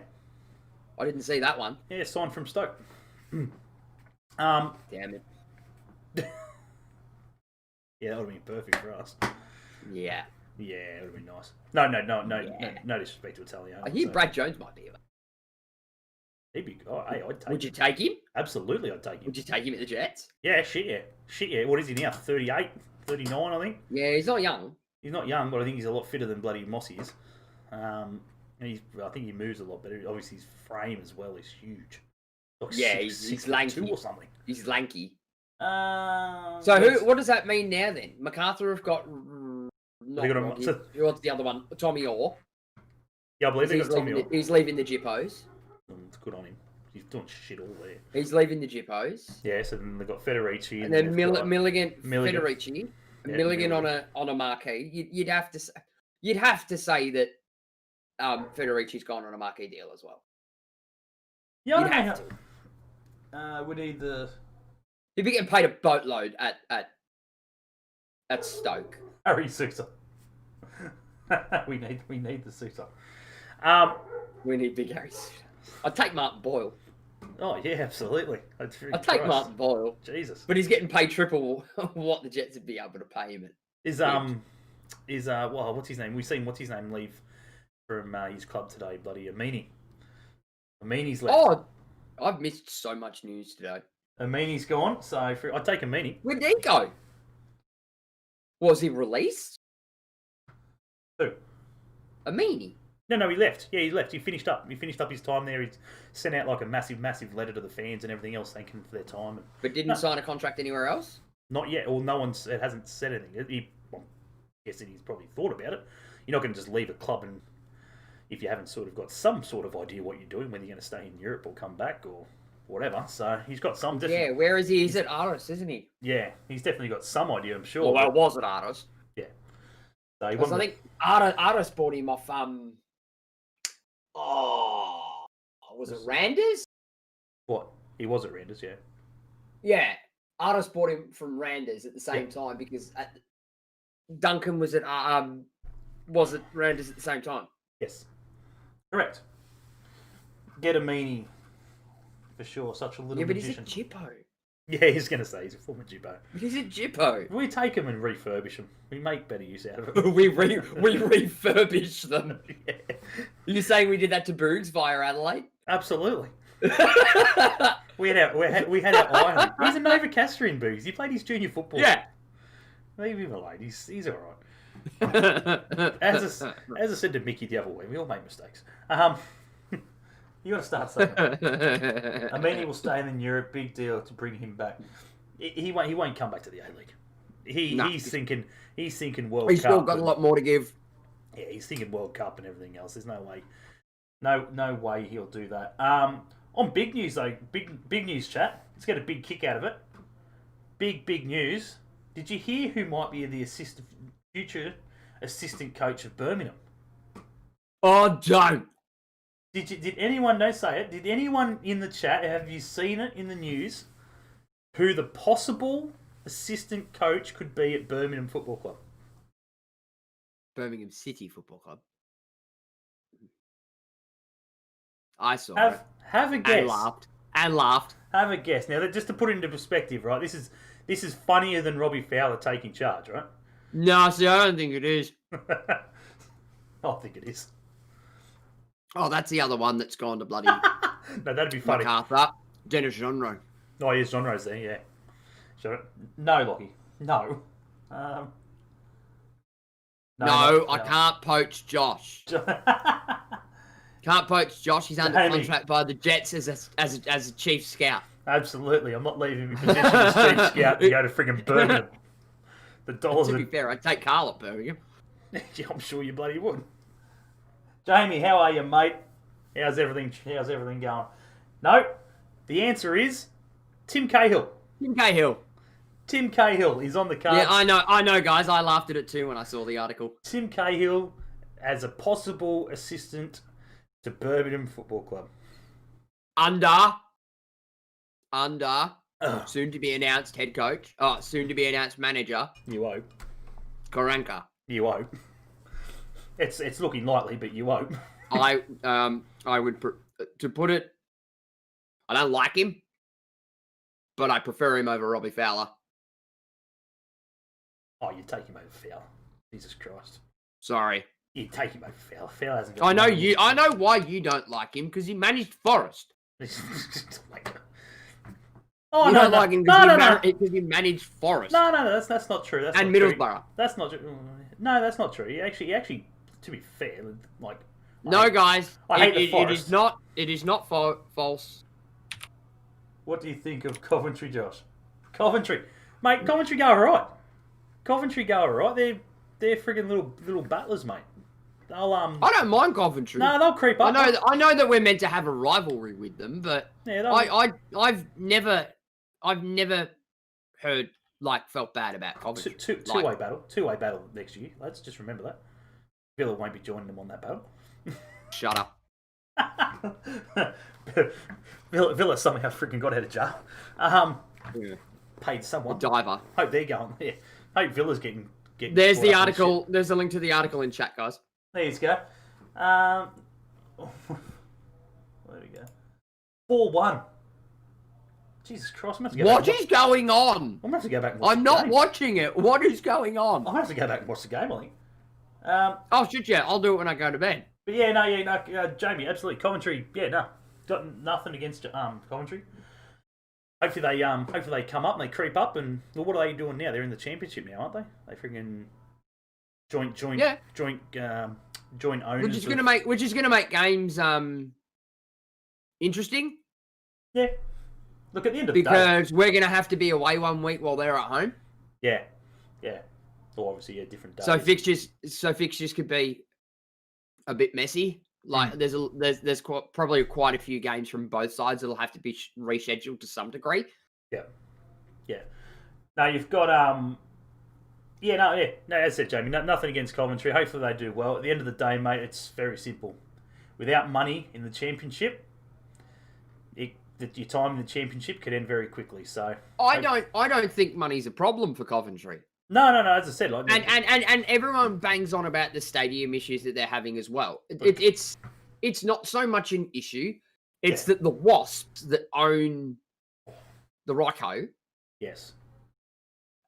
I didn't see that one. Yeah, signed from Stoke. Damn it. Yeah, that would have been perfect for us. Yeah. Yeah, it would have been nice. No disrespect to Italiano. I hear Brad Jones might be available. He'd be. Oh, hey, I'd take. Would you take him? Absolutely, I'd take him. Would you take him at the Jets? Yeah, shit, yeah. What is he now? 38, 39, I think. Yeah, he's not young. He's not young, but I think he's a lot fitter than bloody Mossy is. I think he moves a lot better. Obviously, his frame as well is huge. Like Yeah, six, he's 6'2" lanky. or something. He's lanky. So So what does that mean now then? MacArthur have got They got him- Roddy. so- What's the other one? Tommy Orr. Yeah, I believe they He's got Tommy leaving, on. he's leaving the Jippos. It's good on him. He's doing shit all there. He's leaving the Jippos. Yeah, so then they've got Federici. And then they've got- Milligan, Milligan. Federici, Yeah, Milligan Milligan. on a marquee. You'd have to say that Federici's gone on a marquee deal as well. Yeah, I You'd don't have know to. how- we need the He'd be getting paid a boatload at Stoke. Harry Sousa. we need the Sousa. We need big Harry. I'd take Martin Boyle. Oh yeah, absolutely. I'd take Martin Boyle, Jesus. but he's getting paid triple what the Jets would be able to pay him. Well, what's his name? We've seen what's his name leave from his club today. Bloody Amini. Amini's left. Oh, I've missed so much news today. Amini's gone. So I'd take Amini. Where'd he go? Was he released? Who? Amini. No, he left. Yeah, he left. He finished up. He finished up his time there. He's sent out like a massive letter to the fans and everything else, thanking them for their time. But didn't sign a contract anywhere else? Not yet. Or no one's. It hasn't said anything. I'm guessing he's probably thought about it. You're not going to just leave a club and if you haven't sort of got some sort of idea what you're doing, whether you're going to stay in Europe or come back or whatever. So he's got some. Yeah, where is he? He's at Aris, isn't he? Yeah, he's definitely got some idea. I'm sure. Well, was at Aris. Yeah. So he Because I wasn't. think Aris bought him off. Was it Randers? What? He was at Randers, yeah. Yeah, Aris bought him from Randers at the same time because Duncan was at Randers at the same time. Yes. Correct. Get a meanie. For sure, such a little Yeah, but magician. he's a Jippo. Yeah, he's going to say he's a former Jibbo. He's a Jippo. We take him and refurbish him. We make better use out of it. we refurbish them. Yeah. You're saying we did that to Boogs via Adelaide? Absolutely. We had our eye on him. He's a Novocastrian Boogs. He played his junior football. Yeah. Leave him alone. He's all right. As I said to Mickey the other week, we all make mistakes. You got to start saying that. I mean, he will stay in Europe. Big deal to bring him back. He won't come back to the A League. He's thinking World Cup. He's still got a lot more to give. Yeah, he's thinking World Cup and everything else. There's no way he'll do that. On big news though, big news chat. Let's get a big kick out of it. Big news. Did you hear who might be the future assistant coach of Birmingham? Oh, don't. Did anyone know say it? Did anyone in the chat, have you seen it in the news, who the possible assistant coach could be at Birmingham Football Club? Birmingham City Football Club. I saw it. Have a guess. And laughed. Have a guess. Now, just to put it into perspective, right? This is funnier than Robbie Fowler taking charge, right? No, see, I don't think it is. I think it is. Oh, that's the other one that's gone to bloody No, that'd be funny. MacArthur. Dennis Jonro. Oh, yes, John Rose there, yeah. Sure. No, Lockie. No. No, I can't poach Josh. Can't poach Josh. He's under Jamie. contract by the Jets as a chief scout. Absolutely. I'm not leaving my position as chief scout to go to friggin' Birmingham. The dollars To be fair, I'd take Carl at Birmingham. Yeah, I'm sure you bloody would. Jamie, how are you, mate? How's everything going? No, the answer is Tim Cahill. Tim Cahill. Tim Cahill is on the card. Yeah, I know, guys. I laughed at it too when I saw the article. Tim Cahill as a possible assistant to Birmingham Football Club. Under Ugh. soon to be announced head coach. Oh, soon to be announced manager. You won't. Karanka. You won't. It's looking likely, but you won't. I would to put it. I don't like him, but I prefer him over Robbie Fowler. Oh, you take him over Fowler. Jesus Christ. Sorry. You take him over Fowler. Fowler hasn't got I know money. you. I know why you don't like him because he managed Forest. Oh, You no, don't no. like him No, because he managed Forest. No, that's not true. That's And not true. Middlesbrough. That's not true. No, that's not true. He actually, to be fair, like No, guys. I hate the It Forest. is not false. What do you think of Coventry, Josh? Coventry, mate. Coventry go alright. They're friggin' little battlers, mate. They'll I don't mind Coventry. No, they'll creep up. I know that we're meant to have a rivalry with them, but Yeah, I've never heard felt bad about Coventry. Two-way battle next year. Let's just remember that. Villa won't be joining them on that battle. Shut up. Villa somehow freaking got out of jail. Yeah. Paid someone. A diver. Hope they're going. Yeah. Hope Villa's getting. There's the article. There's a link to the article in chat, guys. There you go. There we go. 4-1. Jesus Christ! What is going on? I'm gonna have to go back and watch I'm not watching it. What is going on? I'm gonna have to go back and watch the game, I think. Oh shit! Yeah, I'll do it when I go to bed. But Jamie, absolutely. Coventry, got nothing against Coventry. Hopefully they come up and they creep up. And well, what are they doing now? They're in the championship now, aren't they? They freaking joint owners. Which is gonna make games interesting. Yeah. Look, at the end of the day, because we're gonna have to be away 1 week while they're at home. Yeah. Or obviously, different days. So fixtures could be a bit messy. There's probably quite a few games from both sides that'll have to be rescheduled to some degree. Yeah. Now you've got as I said, Jamie, nothing against Coventry. Hopefully they do well. At the end of the day, mate, it's very simple. Without money in the championship, your time in the championship could end very quickly. So I don't think money's a problem for Coventry. No. As I said, and everyone bangs on about the stadium issues that they're having as well. It's not so much an issue. It's that the Wasps that own the Ryco, yes,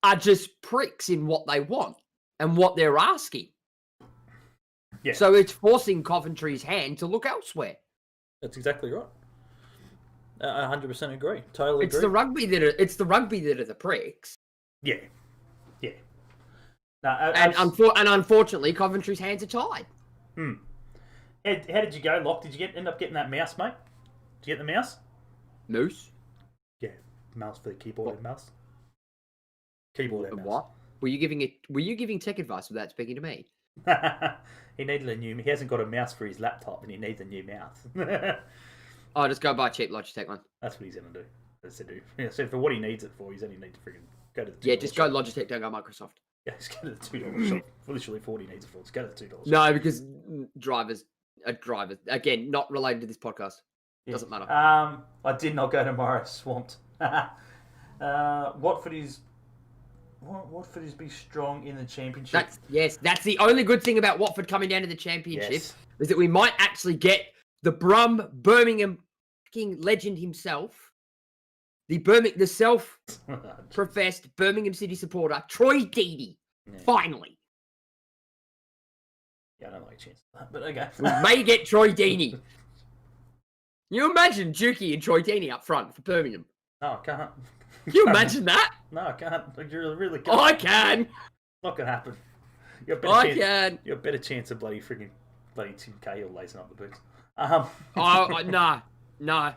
are just pricks in what they want and what they're asking. Yeah. So it's forcing Coventry's hand to look elsewhere. That's exactly right. 100% agree. Totally agree. It's the rugby that are the pricks. Yeah. No, and unfortunately, Coventry's hands are tied. How did you go, Locke? Did you end up getting that mouse, mate? Did you get the mouse? Moose? Yeah, mouse for the keyboard and mouse. Keyboard and mouse. What? Were you giving tech advice without speaking to me? He hasn't got a mouse for his laptop, and he needs a new mouse. Oh, just go buy a cheap Logitech one. That's what he's gonna do. That's it. So for what he needs it for, he's only need to freaking go to the $2 just go Logitech, don't go Microsoft. Yeah, just go to the $2 shop. Literally for what he needs it for. Just go to the $2 shop. No, because drivers, again, not related to this podcast. Doesn't matter. I did not go tomorrow. Swamped. Watford is be strong in the championship. That's the only good thing about Watford coming down to the championship is that we might actually get the Birmingham fucking legend himself, the self-professed Birmingham City supporter, Troy Deeney. Yeah. Finally. Yeah, I don't like a chance of that, but okay. We may get Troy Deeney. Can you imagine Dukey and Troy Deeney up front for Birmingham? No, I can't. Can you imagine that? No, I can't. You really can't. I can. Not gonna happen. You have a better chance of bloody Tim Cahill lacing up the boots. No.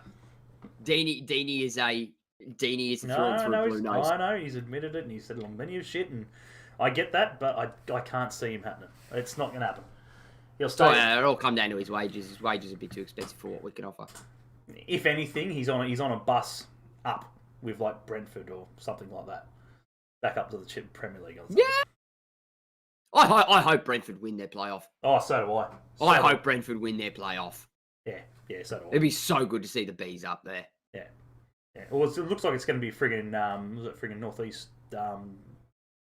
Deeney is a through and through blue nose. I know. He's admitted it, and he said along many of shit, and I get that, but I can't see him happening. It's not gonna happen. He'll stay. It'll come down to his wages. His wages are a bit too expensive for what we can offer. If anything, he's on a bus up with like Brentford or something like that, back up to the Premier League. Yeah. I hope Brentford win their playoff. Oh, so do I. I hope Brentford win their playoff. Yeah, so do I. It'd be so good to see the Bees up there. Yeah. Well, it looks like it's going to be friggin' Northeast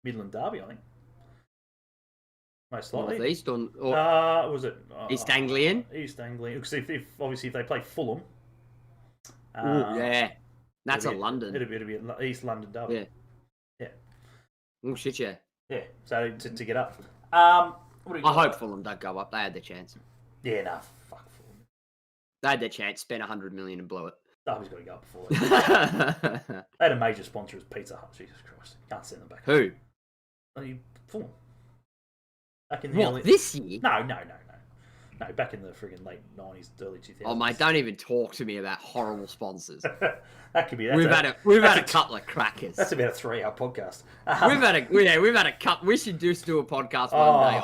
Midland Derby, I think. Most likely. Northeast or was it East Anglian? East Anglian. Because if they play Fulham. Yeah. That's London. It'll be an East London Derby. Yeah. Oh shit, yeah. Yeah. So to get up. I hope Fulham don't go up. They had their chance. Yeah, nah, fuck Fulham. They had their chance, spent $100 million and blew it. Derby's got to go up before they had a major sponsor as Pizza Hut. Jesus Christ. Can't send them back. Who? Fulham. Back in the this year? No. No, back in the friggin' late 90s, early 2000s. Oh, mate, don't even talk to me about horrible sponsors. That could be. We've had a couple of crackers. That's about a 3-hour podcast. We've had a couple. We should just do a podcast one day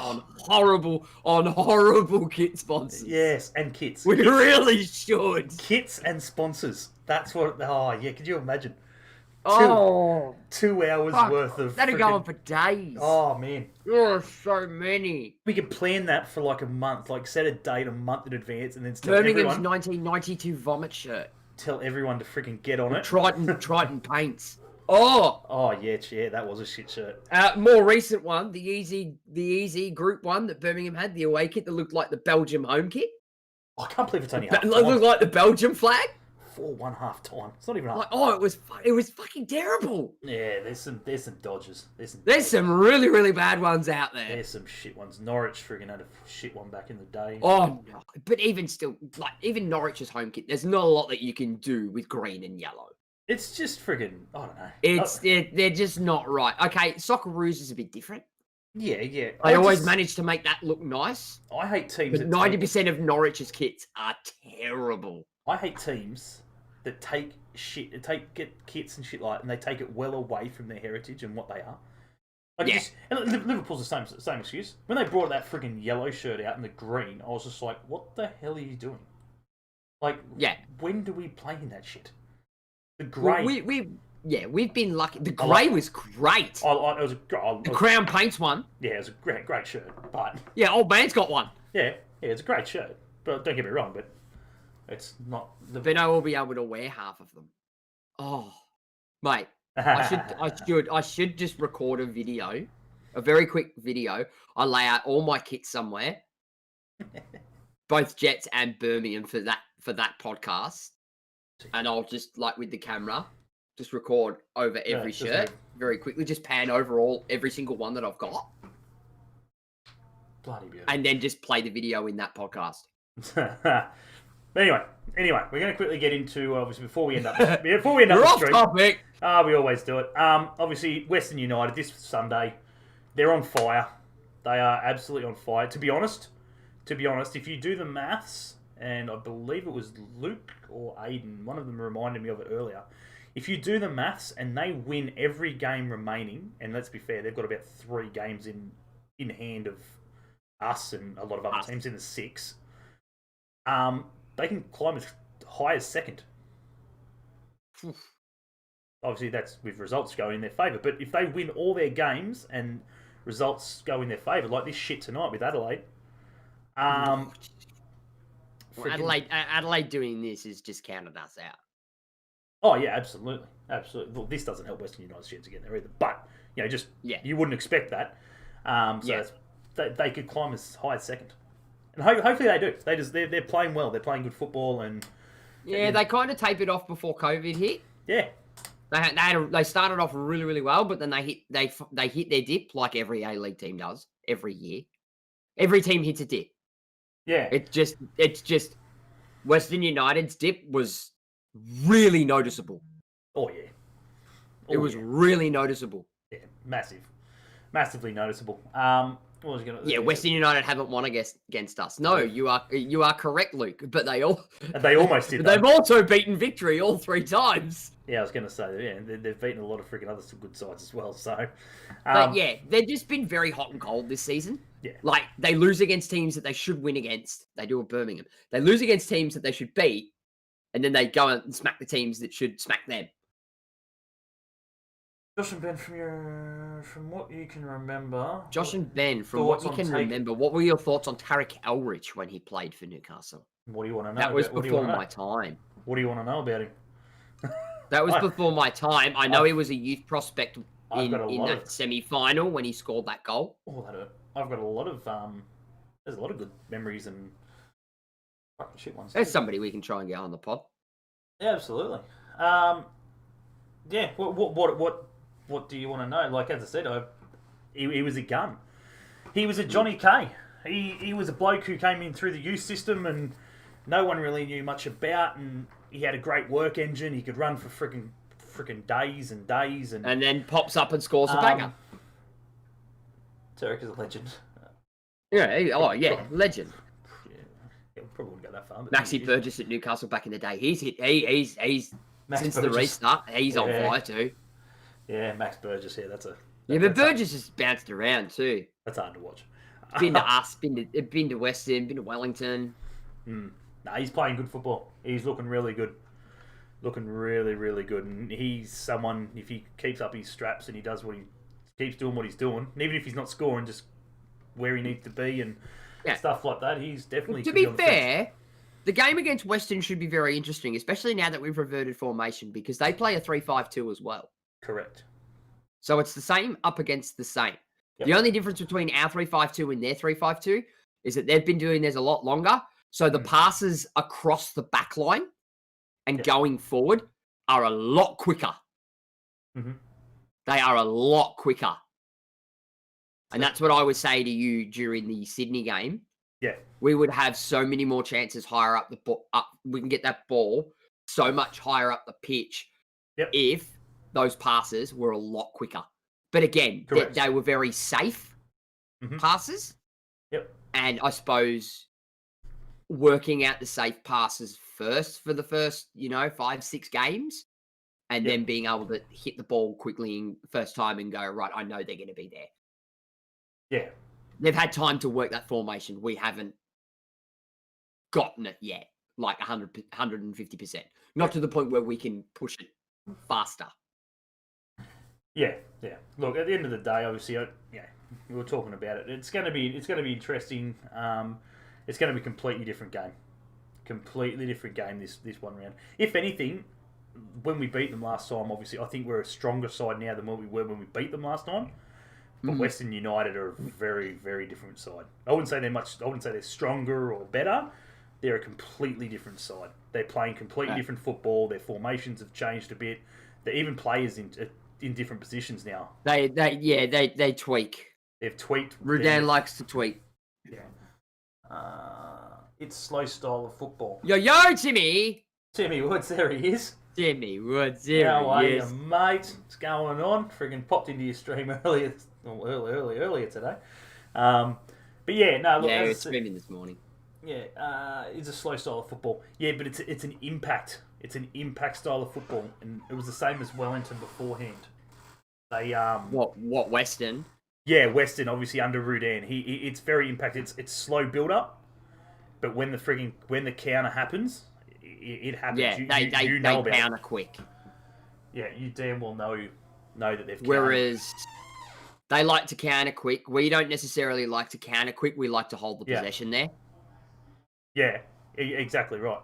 on horrible kit sponsors. Yes, and kits. We really should. Kits and sponsors. That's what. Oh yeah, could you imagine? 2 hours worth of. That'd go on for days. Oh man. Oh, so many. We could plan that for like a month, like set a date a month in advance, and then tell Birmingham's everyone. 1992 vomit shirt. Tell everyone to freaking get on it. Triton paints. Oh yeah, that was a shit shirt. More recent one, the easy group one that Birmingham had, the away kit that looked like the Belgium home kit. I can't believe it's only half It time. looked like the Belgium flag. 4-1 half time. It's not even half. Like, it was fucking terrible. Yeah, there's some dodgers. There's some really, really bad ones out there. There's some shit ones. Norwich friggin' had a shit one back in the day. Oh no! But even still, like even Norwich's home kit, there's not a lot that you can do with green and yellow. It's just friggin', I don't know. They're just not right. Okay, Socceroos is a bit different. Yeah. I always manage to make that look nice. I hate teams. But 90% of Norwich's kits are terrible. I hate teams that get kits and shit like that, and they take it well away from their heritage and what they are. And Liverpool's the same excuse. When they brought that friggin' yellow shirt out and the green, I was just like, what the hell are you doing? Like, when do we play in that shit? The grey. Well, we've been lucky. The grey was great. The Crown Paints one. Yeah, it was a great shirt, but yeah, old man's got one. Yeah, it's a great shirt. But don't get me wrong, but it's not. But I will be able to wear half of them. Oh, mate, I should just record a video, a very quick video. I lay out all my kits somewhere, both Jets and Birmingham for that podcast, and I'll just with the camera. Just record over every shirt very quickly. Just pan over every single one that I've got. Bloody beautiful. And then just play the video in that podcast. Anyway, we're going to quickly get into obviously before we end up the stream. Topic. We always do it. Obviously, Western United this Sunday, they're on fire. They are absolutely on fire. To be honest, if you do the maths, and I believe it was Luke or Aiden, one of them reminded me of it earlier. If you do the maths and they win every game remaining, and let's be fair, they've got about 3 games in hand of us and a lot of other teams in the 6, they can climb as high as second. Obviously, that's with results going in their favour. But if they win all their games and results go in their favour, like this shit tonight with Adelaide, Adelaide doing this has just counted us out. Oh yeah, absolutely. Well, this doesn't help Western United's chance of getting there either. But you wouldn't expect that. They could climb as high as second, and hopefully they do. They're playing well. They're playing good football, and they kind of tapered off before COVID hit. Yeah, they started off really, really well, but then they hit their dip like every A League team does every year. Every team hits a dip. Yeah, it's just Western United's dip was really noticeable. Oh yeah, it was really noticeable. Yeah, massively noticeable. What was I gonna? Western United haven't won against us. No, you are correct, Luke. But they almost did. They've also beaten Victory all 3 times. Yeah, I was going to say they've beaten a lot of freaking other good sides as well. So, but they've just been very hot and cold this season. Yeah, like they lose against teams that they should win against. They do at Birmingham. They lose against teams that they should beat, and then they go and smack the teams that should smack them. Josh and Ben, from what you can remember. Josh and Ben, from what you can remember, what were your thoughts on Tarek Elrich when he played for Newcastle? What do you want to know? That was before my time. What do you want to know about him? That was before my time. I know he was a youth prospect in that semi-final when he scored that goal. Oh, that hurt. I've got a lot of there's a lot of good memories and fucking shit ones. There's somebody we can try and get on the pod. Yeah, absolutely. Yeah. What do you want to know? Like as I said, he was a gun. He was a Johnny K. He was a bloke who came in through the youth system and no one really knew much about, and he had a great work engine. He could run for freaking days and days, and then pops up and scores a banger. Tarek is a legend. Yeah. Legend. probably wouldn't go that far. But Maxi Burgess at Newcastle back in the day. He's since the restart, he's on fire too. Yeah, Max Burgess. Yeah, but Burgess has bounced around too. That's hard to watch. Been to us, been to Western, been to Wellington. Nah, he's playing good football. He's looking really good. Looking really, really good. And he's someone, if he keeps up his straps and he keeps doing what he's doing, and even if he's not scoring, just where he needs to be and stuff like that, he's definitely... To be fair, the game against Western should be very interesting, especially now that we've reverted formation, because they play a 3-5-2 as well. Correct. So it's the same up against the same. Yep. The only difference between our 3-5-2 and their 3-5-2 is that they've been doing this a lot longer. So the passes across the back line and going forward are a lot quicker. Mm-hmm. They are a lot quicker. And that's what I would say to you during the Sydney game. Yeah. We would have so many more chances higher up the ball. We can get that ball so much higher up the pitch if those passes were a lot quicker. But again, they were very safe passes. Yep. And I suppose working out the safe passes first for the first, 5-6 games, and then being able to hit the ball quickly in first time and go, right, I know they're going to be there. Yeah. They've had time to work that formation. We haven't gotten it yet, like 150%. Not to the point where we can push it faster. Yeah. Look, at the end of the day, obviously, we were talking about it. It's going to be interesting. It's going to be a completely different game. Completely different game this one round. If anything, when we beat them last time, obviously, I think we're a stronger side now than what we were when we beat them last time. But Western United are a very, very different side. I wouldn't say they're stronger or better. They're a completely different side. They're playing completely different football. Their formations have changed a bit. They're even players in different positions now. They tweak. They've tweaked. Rudan likes to tweak. Yeah. It's slow style of football. Yo, Timmy! Timmy Woods, there he is. Timmy Woods, there How are he you, is. mate? What's going on? Friggin' popped into your stream earlier today. But yeah, no, look. Yeah, we were streaming this morning. Yeah, it's a slow style of football. Yeah, but it's an impact. It's an impact style of football, and it was the same as Wellington beforehand. They What Western? Yeah, Western obviously under Rudan. It's very impact. It's slow build up, but when the counter happens, it happens. Yeah, you know they about counter it. quick. Yeah, you damn well know that they've. Whereas they like to counter quick. We don't necessarily like to counter quick. We like to hold the possession there. Yeah, exactly right.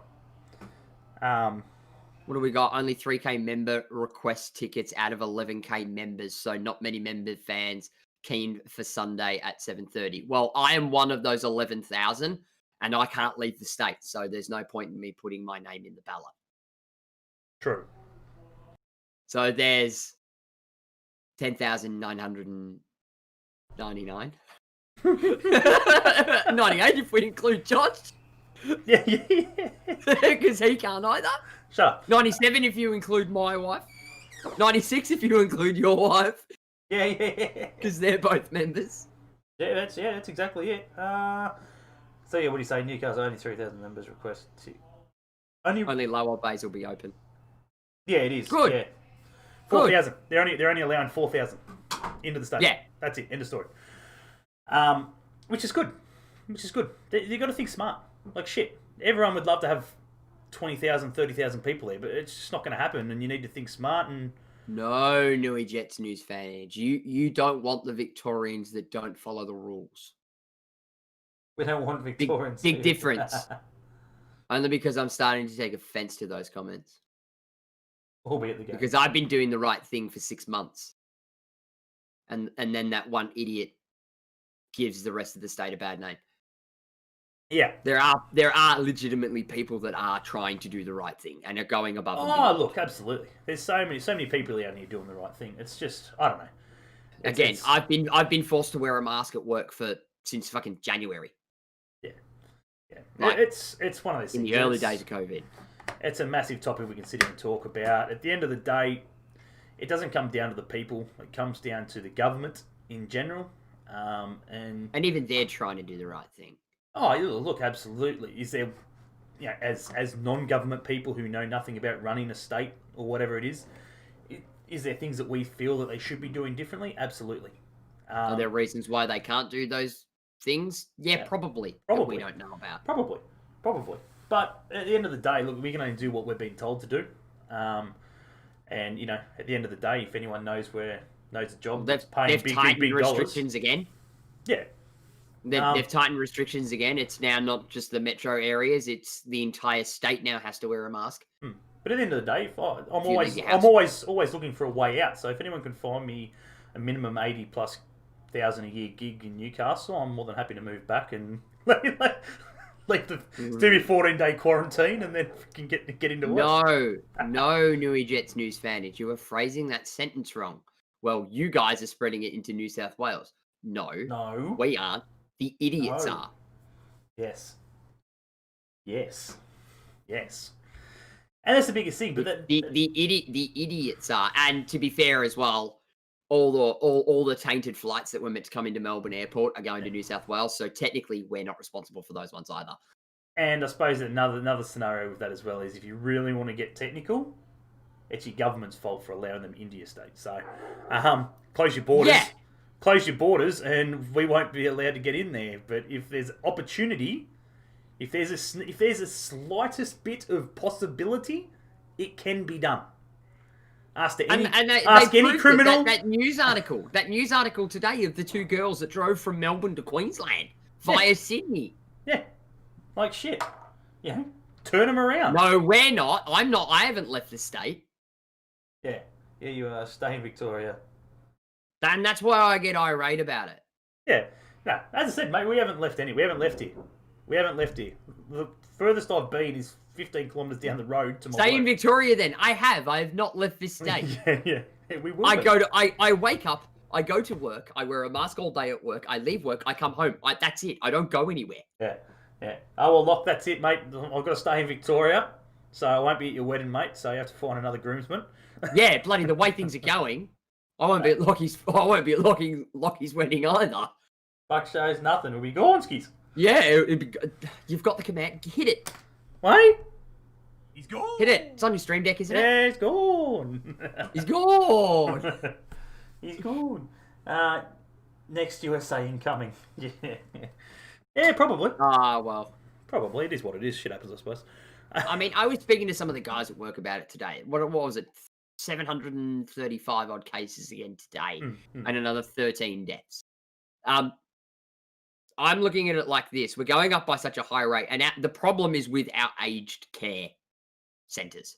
What do we got? Only 3K member request tickets out of 11K members, so not many member fans keen for Sunday at 7:30. Well, I am one of those 11,000, and I can't leave the state, so there's no point in me putting my name in the ballot. True. So there's 10,999. 98 if we include Josh. Yeah. Because he can't either. Shut up. 97 if you include my wife. 96 if you include your wife. Yeah. Because they're both members. Yeah, that's exactly it. So yeah, what do you say? Newcastle only 3,000 members request. Only lower bays will be open. Yeah, it is. Good. Yeah. 4,000. They're only allowing 4,000 into the stadium. Yeah. That's it. End of story. Which is good. You got to think smart. Like shit. Everyone would love to have 20,000, 30,000 people there, but it's just not going to happen. And you need to think smart. And no, Nui Jets news fans. You don't want the Victorians that don't follow the rules. We don't want Victorians. Big difference. Only because I'm starting to take offense to those comments. Albeit the game. Because I've been doing the right thing for 6 months. And then that one idiot gives the rest of the state a bad name. Yeah. There are legitimately people that are trying to do the right thing and are going above and beyond. Look, absolutely. There's so many people out here doing the right thing. It's just, I don't know. Again, I've been forced to wear a mask at work since fucking January. Yeah. Like, it's one of those things. In the early days of COVID. It's a massive topic we can sit here and talk about. At the end of the day, it doesn't come down to the people. It comes down to the government in general. And even they're trying to do the right thing. Oh, look, absolutely. Is there as non-government people who know nothing about running a state or whatever it is there things that we feel that they should be doing differently? Absolutely. Are there reasons why they can't do those things? Yeah, probably. That we don't know about. Probably. But at the end of the day, look, we can only do what we're being told to do. And at the end of the day, if anyone knows a job that's paying big restrictions dollars, again. Yeah. They've tightened restrictions again. It's now not just the metro areas; it's the entire state now has to wear a mask. But at the end of the day, I'm always looking for a way out. So if anyone can find me a minimum 80+ thousand a year gig in Newcastle, I'm more than happy to move back and do my 14-day quarantine and then can get into work. No, Nui Jets news fan, you were phrasing that sentence wrong. Well, you guys are spreading it into New South Wales. No, we aren't. The idiots are. Yes. And that's the biggest thing. But the idiots are. And to be fair as well, all the tainted flights that were meant to come into Melbourne Airport are going to New South Wales. So technically, we're not responsible for those ones either. And I suppose another scenario with that as well is if you really want to get technical, it's your government's fault for allowing them into your state. So, close your borders. Yeah. Close your borders, and we won't be allowed to get in there. But if there's opportunity, if there's a slightest bit of possibility, it can be done. Ask any criminal. That news article today of the two girls that drove from Melbourne to Queensland via Sydney. Yeah, like shit. Yeah, turn them around. No, we're not. I'm not. I haven't left the state. Yeah, you are. Stay in Victoria. And that's why I get irate about it. Yeah. No, as I said, mate, we haven't left here. The furthest I've been is 15 kilometres down the road to my Stay work. in Victoria then. I have not left this state. yeah, we will. I wake up, I go to work, I wear a mask all day at work, I leave work, I come home. That's it. I don't go anywhere. Yeah. Oh, well, look, that's it, mate. I've got to stay in Victoria, so I won't be at your wedding, mate, so you have to find another groomsman. Yeah, bloody the way things are going. I won't be at Lockie's wedding either. Buck shows nothing. We'll be Gornskis. Yeah, you've got the command. Hit it. Wait. He's gone. Hit it. It's on your stream deck, isn't it? Yeah, he's gone. He's gone. He's gone. Next USA incoming. Yeah, probably. Well. Probably. It is what it is. Shit happens, I suppose. I mean, I was speaking to some of the guys at work about it today. What was it? 735 odd cases again today, and another 13 deaths. I'm looking at it like this: we're going up by such a high rate, and the problem is with our aged care centres.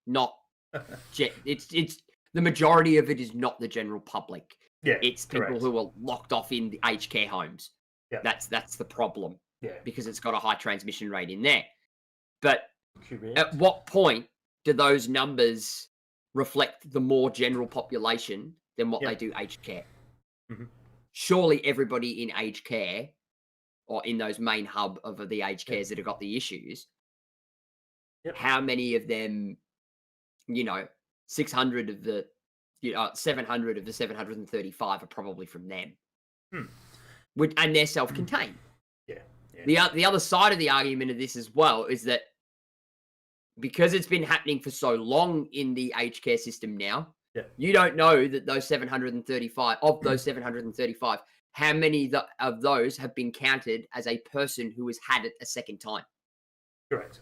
Not, it's the majority of it is not the general public. Yeah, it's people who are locked off in the aged care homes. Yeah, that's the problem. Yeah, because it's got a high transmission rate in there. But correct. At what point do those numbers reflect the more general population than what they do aged care? Mm-hmm. Surely everybody in aged care or in those main hub of the aged cares that have got the issues, how many of them, 600 of the, 700 of the 735 are probably from them. And they're self-contained. The other side of the argument of this as well is that because it's been happening for so long in the aged care system now, you don't know that those 735, how many of those have been counted as a person who has had it a second time. Correct.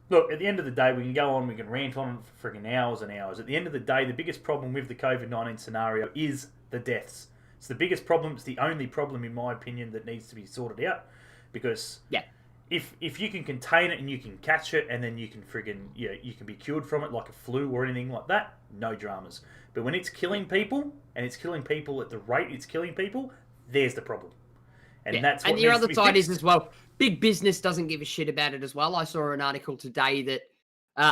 Look, at the end of the day, we can go on, we can rant on for friggin' hours and hours. At the end of the day, the biggest problem with the COVID-19 scenario is the deaths. It's the biggest problem. It's the only problem, in my opinion, that needs to be sorted out. Because if you can contain it and you can catch it and then you can you can be cured from it like a flu or anything like that, no dramas. But when it's killing people and it's killing people at the rate it's killing people, there's the problem. And that's what the other side is as well. Big business doesn't give a shit about it as well. I saw an article today that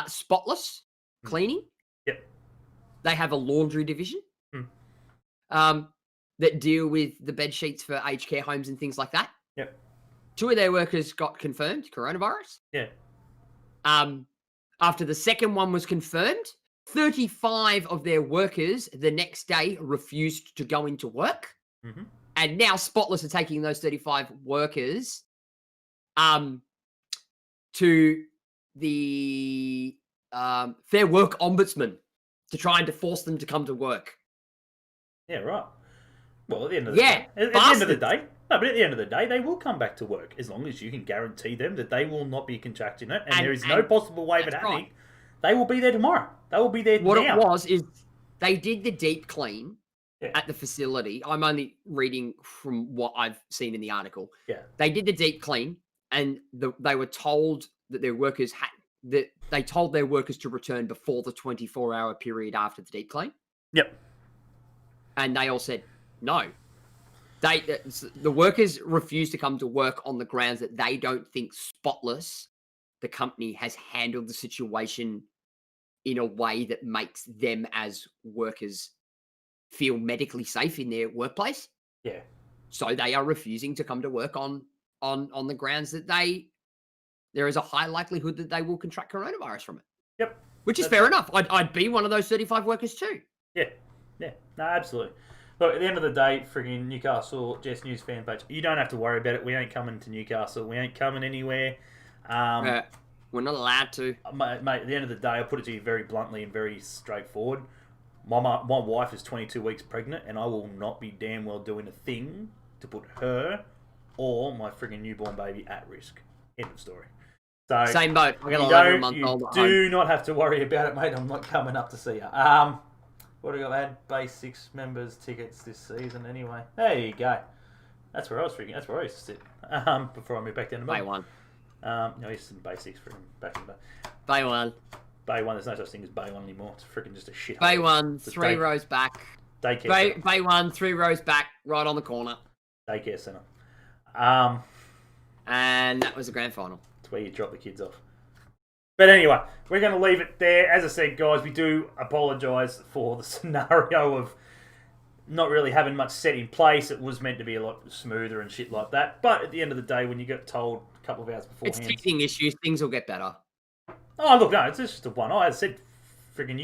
Spotless Cleaning, they have a laundry division that deal with the bed sheets for aged care homes and things like that. 2 of their workers got confirmed coronavirus. After the second one was confirmed, 35 of their workers the next day refused to go into work. And now Spotless are taking those 35 workers to the Fair Work Ombudsman to try and to force them to come to work. Yeah, right. Well, at the end of the Yeah, day, at the end of the day, no, but at the end of the day, they will come back to work as long as you can guarantee them that they will not be contracting it, and there is no possible way of it happening. Right. They will be there tomorrow. They will be there what now. What it was is they did the deep clean at the facility. I'm only reading from what I've seen in the article. Yeah, they did the deep clean, and they were told that their workers they told their workers to return before the 24-hour period after the deep clean. Yep. And they all said no. The workers refused to come to work on the grounds that they don't think Spotless, the company, has handled the situation in a way that makes them as workers feel medically safe in their workplace. Yeah. So they are refusing to come to work on the grounds that there is a high likelihood that they will contract coronavirus from it. Yep. Which is fair enough. I'd be one of those 35 workers too. Yeah. Yeah. No, absolutely. Look, at the end of the day, frigging Newcastle Jets News fan page, you don't have to worry about it. We ain't coming to Newcastle. We ain't coming anywhere. We're not allowed to. Mate, at the end of the day, I'll put it to you very bluntly and very straightforward. My wife is 22 weeks pregnant, and I will not be damn well doing a thing to put her or my frigging newborn baby at risk. End of story. So same boat. I got you 11-month-old. Do not have to worry about it, mate. I'm not coming up to see you. What do I got? Add base 6 members tickets this season anyway. There you go. That's where I was freaking. That's where I used to sit. Before I moved back down to Bay 1. No, I used to sit in base 6 for him back in the day. Bay 1. Bay 1. There's no such thing as Bay 1 anymore. It's freaking just a shit. Bay 1, 3 rows back. Daycare. Bay 1, 3 rows back, right on the corner. Daycare centre. And that was the grand final. It's where you drop the kids off. But anyway, we're going to leave it there. As I said, guys, we do apologise for the scenario of not really having much set in place. It was meant to be a lot smoother and shit like that. But at the end of the day, when you get told a couple of hours beforehand... It's teething issues. Things will get better. Oh, look, no, it's just a one-eye. As I said, friggin'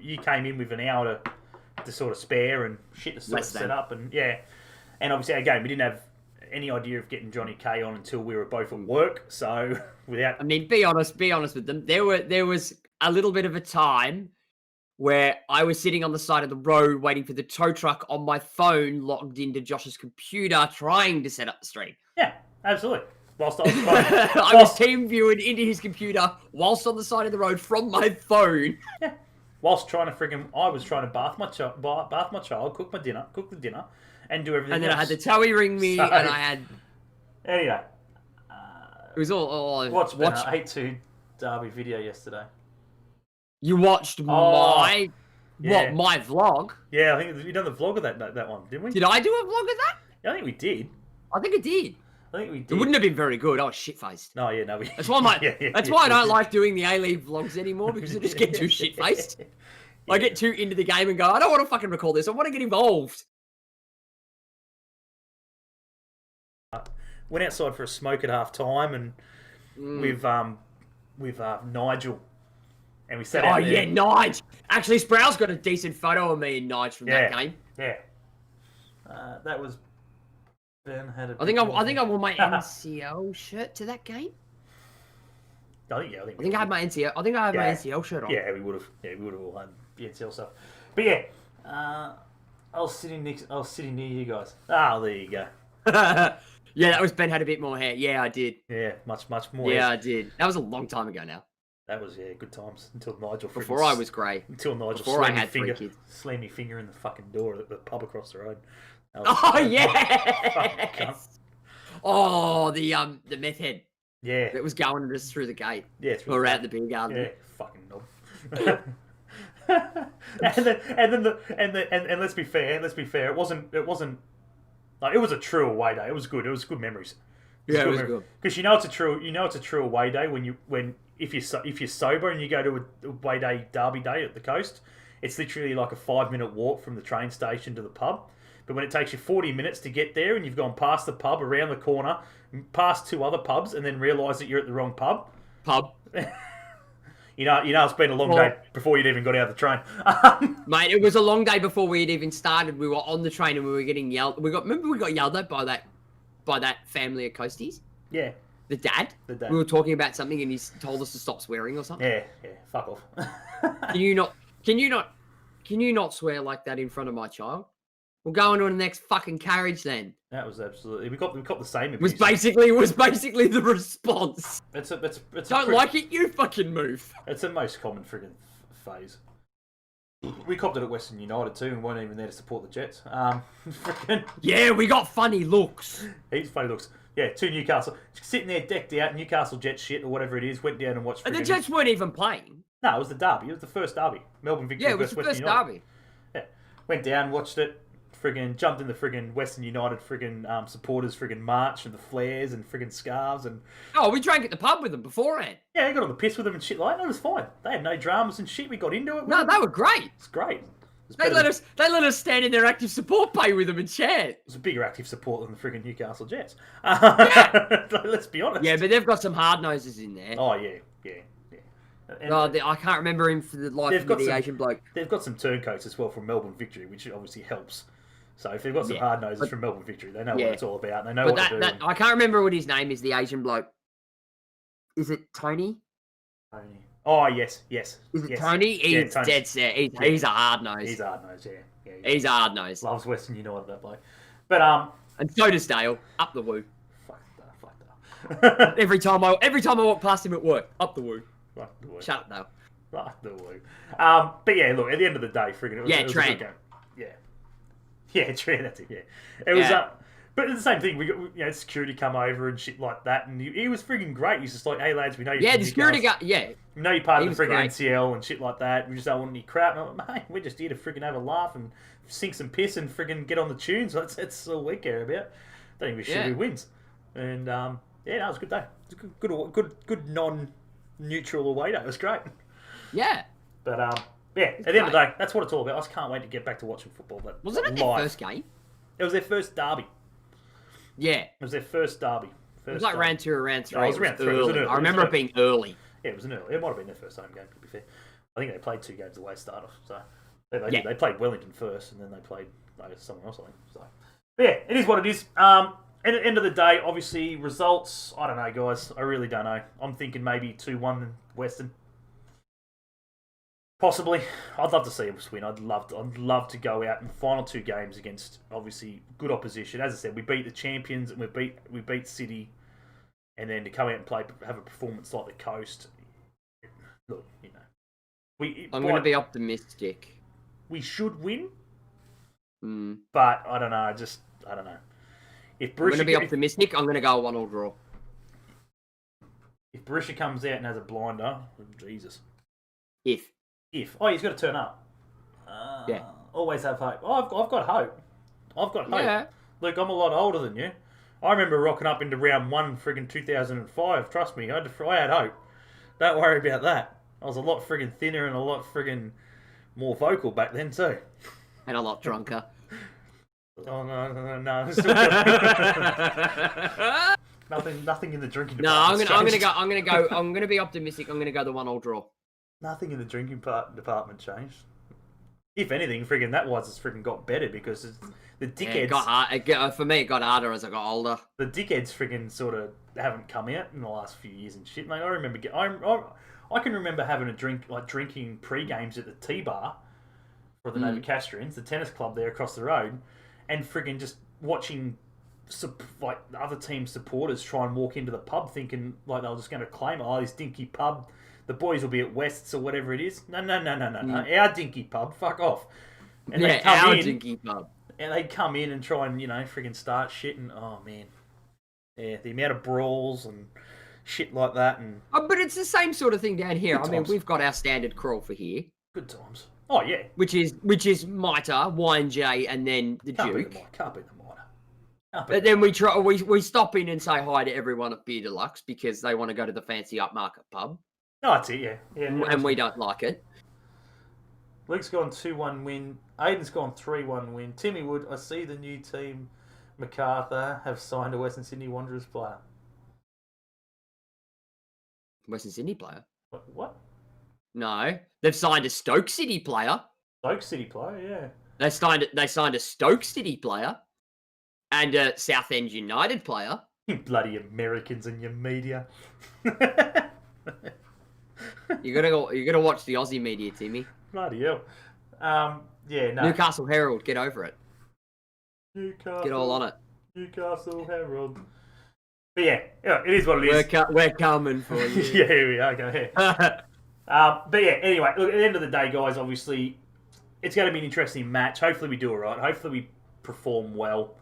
you came in with an hour to sort of spare and shit to sort of set up. And yeah. And obviously, again, we didn't have any idea of getting Johnny K on until we were both at work. So without... I mean, be honest with them. There was a little bit of a time where I was sitting on the side of the road waiting for the tow truck on my phone, logged into Josh's computer, trying to set up the stream. Yeah, absolutely. Whilst I was I was team viewing into his computer whilst on the side of the road from my phone. Yeah. Whilst trying to I was trying to bath my child, cook the dinner, and do everything. And then else. I had the Towie ring me, and I had. Anyway, it was all. Watched an 8-2 derby video yesterday. You watched my vlog? Yeah, I think we done the vlog of that one, didn't we? Did I do a vlog of that? Yeah, I think we did. I think I did. It wouldn't have been very good. I was shit-faced. No, yeah, no. That's why I don't like doing the A League vlogs anymore, because I just get too shit-faced. Yeah. I get too into the game and go, I don't want to fucking record this. I want to get involved. Went outside for a smoke at half time, and with Nigel, and we sat out there. Oh yeah, Nige. Actually, Sproul's got a decent photo of me and Nige from that game. Yeah. That was. Ben had a I think I wore my NCL shirt to that game. I think I had my NCL. I think I had my NCL shirt on. Yeah, we would have. Yeah, we would have all had the NCL stuff. But yeah, I was sitting near you guys. Oh, there you go. Yeah, that was Ben had a bit more hair. Yeah, I did. Yeah, much more. Yeah, I did. That was a long time ago now. That was good times until Nigel. Before I was grey. Until Nigel slammed me finger in the fucking door at the pub across the road. Oh yeah! Oh, the meth head. Yeah. That was going just through the gate. Yeah, or out the beer garden. Yeah, fucking knob. and let's be fair. It wasn't. Like, it was a true away day. It was good. It was good memories. It was good. Because it's a true away day if you're sober and you go to a away day derby day at the coast. It's literally like a 5-minute walk from the train station to the pub. But when it takes you 40 minutes to get there and you've gone past the pub, around the corner, past 2 other pubs, and then realise that you're at the wrong pub. You know it's been a long day before you'd even got out of the train. Mate, it was a long day before we'd even started. We were on the train and we were getting yelled. Remember we got yelled at by that family of coasties? Yeah. The dad? The dad. We were talking about something and he told us to stop swearing or something. Yeah, fuck off. Can you not swear like that in front of my child? We'll go into the next fucking carriage then. That was absolutely. We got the same. It was abuse. basically the response. It's Don't like it, you fucking move. It's the most common friggin' phase. We copped it at Western United too, and weren't even there to support the Jets. Friggin' Yeah, we got funny looks. he's funny looks. Yeah, to Newcastle, sitting there decked out, Newcastle Jets shit or whatever it is. Went down and watched. And the Jets weren't even playing. No, it was the derby. It was the first derby. Melbourne victory. Yeah, it was the versus first Western United. derby. Yeah, went down, watched it. Friggin' jumped in the friggin' Western United friggin' supporters friggin' march and the flares and friggin' scarves and Oh, we drank at the pub with them beforehand. yeah, I got on the piss with them and shit like that. It was fine. They had no dramas and shit. We got into it. No, they were great. It's great. It's They let us stand in their active support bay with them and chant. It was a bigger active support than the friggin' Newcastle Jets. Let's be honest. Yeah, but they've got some hard noses in there. Oh yeah. And I can't remember him for the life they've of got me, the some- Asian bloke. they've got some turncoats as well from Melbourne Victory, which obviously helps. So if they've got some Yeah, hard noses but- from Melbourne Victory, they know Yeah. what it's all about. They know But what to do. that I can't remember what his name is, the Asian bloke. Is it Tony? Tony. Oh yes. Is it yes. Tony? Yeah, He's Tony. dead set. He's a hard nose. He's a hard nose, yeah. He's a hard nose. Loves Western United, that bloke. But And so does Dale. Up the woo. fuck that. Every time I walk past him at work, up the woo. Fuck the woo. Shut up, Dale. Fuck the woo. But yeah, look, at the end of the day, friggin' it was a Tran. good game. Yeah, Tran, that's it. Yeah, it was. Yeah. But it's the same thing. We got security come over and shit like that, and he was friggin' great. He's just like, hey lads, we know you're Yeah, from the security Newcastle. guy. Yeah, We know you're part He of the was friggin' great. NCL and shit like that. We just don't want any crap. And I'm like, mate, we're just here to friggin' have a laugh and sink some piss and friggin' get on the tunes. That's all we care about. Don't give a shit Yeah. who wins. And no, it was a good day. It was a good non-neutral away day. It was great. yeah. But yeah, at the end of the day, that's what it's all about. I just can't wait to get back to watching football. But Wasn't it their live. first game? It was their first derby. Yeah. It was their first derby. It was like round 2 or round 3. No, it was round 3. It was early. an early- I remember it was it being early. Yeah, it was an early. It might have been their first home game, to be fair. I think they played 2 games away to start off. So they played Wellington first, and then they played someone else, I think. So but yeah, it is what it is. At the end of the day, obviously, results, I don't know, guys. I really don't know. I'm thinking maybe 2-1 Western. Possibly. I'd love to see us win. I'd love to go out in the final 2 games against, obviously, good opposition. As I said, we beat the champions and we beat City, and then to come out and have a performance like the Coast. Look, I'm going to be optimistic. we should win, Mm. but I don't know. I don't know. If I'm going to be Barisha, optimistic. I'm going to go 1-1 draw. if Barisha comes out and has a blinder, Jesus. If. He's got to turn up. Yeah. Always have hope. I've got hope. I've got hope. Yeah. Look, I'm a lot older than you. I remember rocking up into round 1 friggin' 2005. Trust me, I had hope. Don't worry about that. I was a lot friggin' thinner and a lot friggin' more vocal back then too. And a lot drunker. Oh no. Nothing in the drinking No, I'm department. gonna be optimistic. I'm gonna go the 1-1 draw. Nothing in the drinking department changed. If anything, friggin' that was it's friggin' got better because the dickheads. Yeah, it got hard. For me, it got harder as I got older. The dickheads friggin' sort of haven't come out in the last few years and shit, mate. I remember I can remember having a drink, like drinking pre-games at the T-Bar for the Novocastrians, the tennis club there across the road, and friggin' just watching like other team supporters try and walk into the pub thinking like they were just going to claim, oh, this dinky pub, the boys will be at West's or whatever it is. No. Our dinky pub, fuck off. And Yeah, they come our in, dinky pub. and they come in and try and, friggin' start shit, and oh man. Yeah, the amount of brawls and shit like that, and But it's the same sort of thing down here. Good I mean, times. we've got our standard crawl for here, good times. Oh yeah, which is Mitre, Y&J, and then the can't Duke. beat the minor. Can't beat the minor. Can't beat But then we stop in and say hi to everyone at Beer Deluxe because they want to go to the fancy upmarket pub, No, that's it. Yeah. and we don't like it. Luke's gone 2-1 win. Aiden's gone 3-1 win. Timmy Wood, I see the new team, MacArthur, have signed a Western Sydney Wanderers player. Western Sydney player? What? No, they've signed a Stoke City player. Stoke City player, yeah. They signed a Stoke City player and a Southend United player. You bloody Americans and your media. You gotta watch the Aussie media, Timmy. Bloody hell. Yeah, no. Newcastle Herald, get over it. Newcastle. Get all on it. Newcastle Herald. But yeah, it is what it is. We're coming for you. Yeah, here we are. Go ahead. But yeah, anyway, look, at the end of the day, guys, obviously, it's going to be an interesting match. Hopefully we do all right. Hopefully we perform well.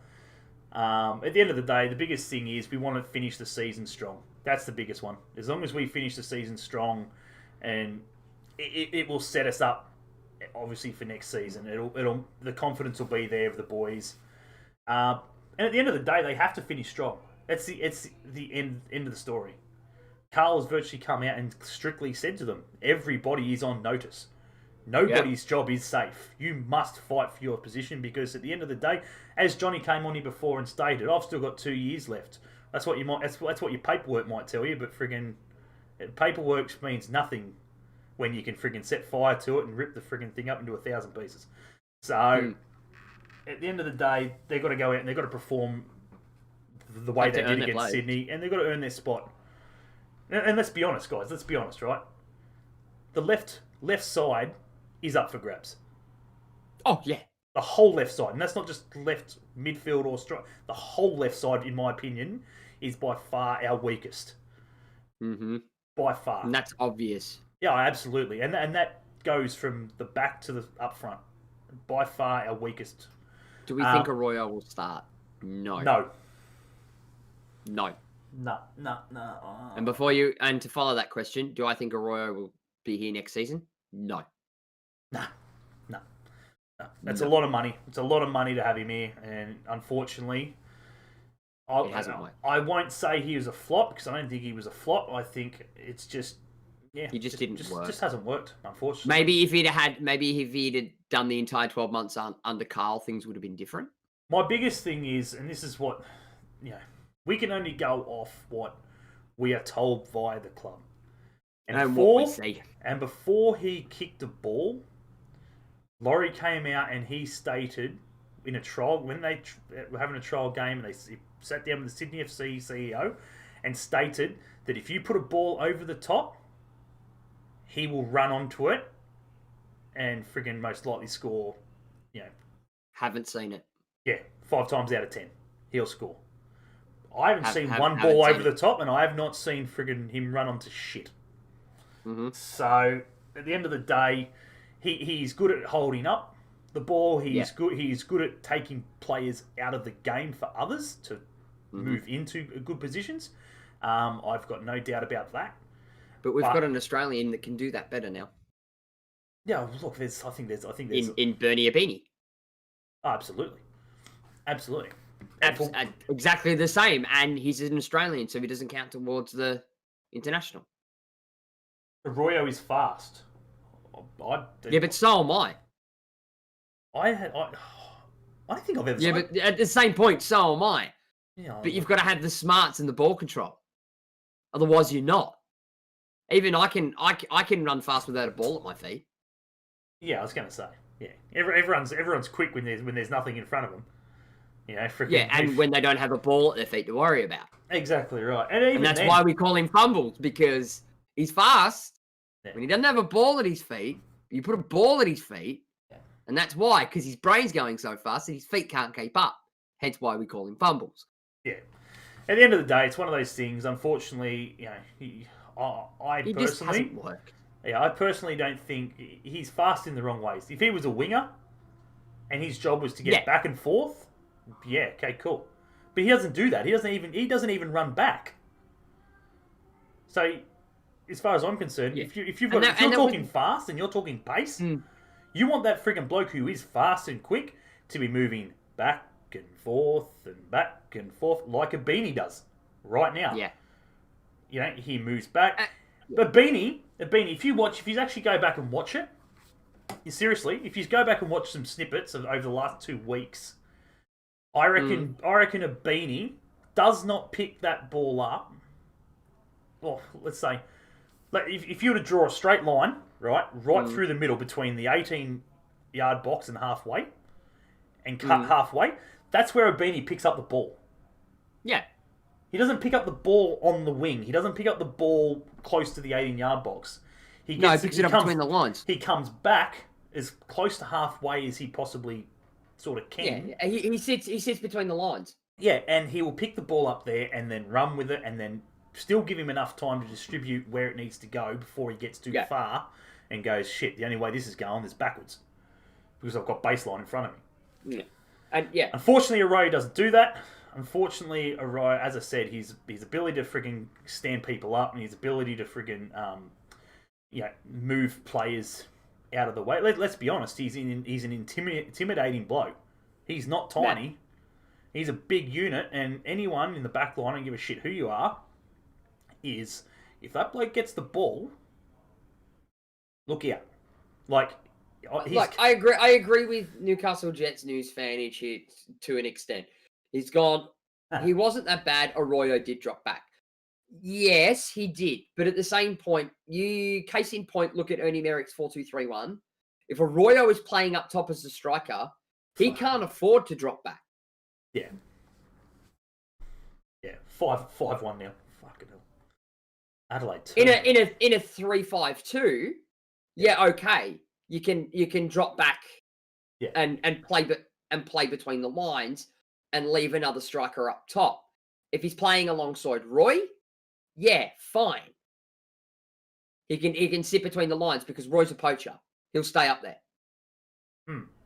At the end of the day, the biggest thing is we want to finish the season strong. That's the biggest one. As long as we finish the season strong, and it will set us up, obviously, for next season. The confidence will be there of the boys. And at the end of the day, they have to finish strong. It's the end of the story. Carl has virtually come out and strictly said to them, everybody is on notice. Nobody's job is safe. You must fight for your position, because at the end of the day, as Johnny came on here before and stated, I've still got 2 years left. That's what that's what your paperwork might tell you, but friggin' paperwork means nothing when you can friggin' set fire to it and rip the friggin' thing up into 1,000 pieces. So at the end of the day, they've got to go out and they've got to perform the way they did against Sydney, and they've got to earn their spot. And let's be honest, guys. Let's be honest, right? The left side is up for grabs. Oh, yeah. The whole left side. And that's not just left midfield or strike. The whole left side, in my opinion, is by far our weakest. Mm-hmm. By far. And that's obvious. Yeah, absolutely. And that goes from the back to the up front. By far our weakest. Do we think Arroyo will start? No. No. No. No. And to follow that question, do I think Arroyo will be here next season? No. No. That's a lot of money. It's a lot of money to have him here, and unfortunately, it hasn't worked. I won't say he was a flop, because I don't think he was a flop. I think it's just, he just didn't work. Just hasn't worked, unfortunately. Maybe if he'd had done the entire 12 months under Carl, things would have been different. My biggest thing is, and this is what, we can only go off what we are told via the club. And what we see. And before he kicked the ball, Laurie came out and he stated in a trial, when they were having a trial game, and they sat down with the Sydney FC CEO and stated that if you put a ball over the top, he will run onto it and friggin' most likely score, Haven't seen it. Yeah, 5 times out of 10, he'll score. I haven't seen one ball over the top, and I have not seen friggin' him run onto shit. Mm-hmm. So at the end of the day, he's good at holding up the ball. He's good at taking players out of the game for others to move into good positions. I've got no doubt about that. But we've got an Australian that can do that better now. Yeah, look, I think there's in Bernie Abini. Oh, absolutely. Exactly the same, and he's an Australian, so he doesn't count towards the international. Arroyo is fast. Yeah, but so am I. I don't think I've ever. Yeah, but at the same point, so am I. Yeah, but you've got to have the smarts and the ball control. Otherwise, you're not. Even I can run fast without a ball at my feet. Yeah, I was going to say. Yeah, everyone's quick when there's nothing in front of them. And when they don't have a ball at their feet to worry about. Exactly right, and that's why we call him Fumbles, because he's fast. Yeah. When he doesn't have a ball at his feet, you put a ball at his feet, and that's why, because his brain's going so fast that his feet can't keep up. Hence why we call him Fumbles. Yeah. At the end of the day, it's one of those things. Unfortunately, he just hasn't worked. Yeah, I personally don't think he's fast in the wrong ways. If he was a winger, and his job was to get back and forth, okay, cool. But he doesn't do that. He doesn't even run back. So, as far as I'm concerned, if you're talking fast and you're talking pace, you want that friggin' bloke who is fast and quick to be moving back and forth like a Beanie does right now. Yeah. He moves back. But Beanie, if you actually go back and watch it, seriously, if you go back and watch some snippets of over the last 2 weeks, I reckon a Beanie does not pick that ball up. Well, let's say, if you were to draw a straight line, right through the middle between the 18-yard box and halfway, and cut halfway, that's where a Beanie picks up the ball. Yeah. He doesn't pick up the ball on the wing. He doesn't pick up the ball close to the 18-yard box. He picks it up between the lines. He comes back as close to halfway as he possibly sort of can. Yeah, he sits between the lines. Yeah, and he will pick the ball up there and then run with it and then still give him enough time to distribute where it needs to go before he gets too far and goes, shit, the only way this is going is backwards because I've got baseline in front of me. Yeah. And Unfortunately, Arroyo doesn't do that. Unfortunately, Arroyo, as I said, his ability to friggin' stand people up and his ability to friggin' move players out of the way. Let's be honest, he's an intimidating bloke. He's not tiny. Yeah. He's a big unit, and anyone in the back line, I don't give a shit who you are, is if that bloke gets the ball, look out. I agree with Newcastle Jets news fan here to an extent. He's gone. He wasn't that bad. Arroyo did drop back. Yes, he did. But at the same point, case in point, look at Ernie Merrick's 4-2-3-1. If Arroyo is playing up top as a striker, he can't afford to drop back. Yeah. Yeah. 5-1 now. Fucking hell. Adelaide 2. In a 3-5-2, okay. You can drop back and play between the lines and leave another striker up top. If he's playing alongside Roy, fine. He can sit between the lines because Roy's a poacher. He'll stay up there.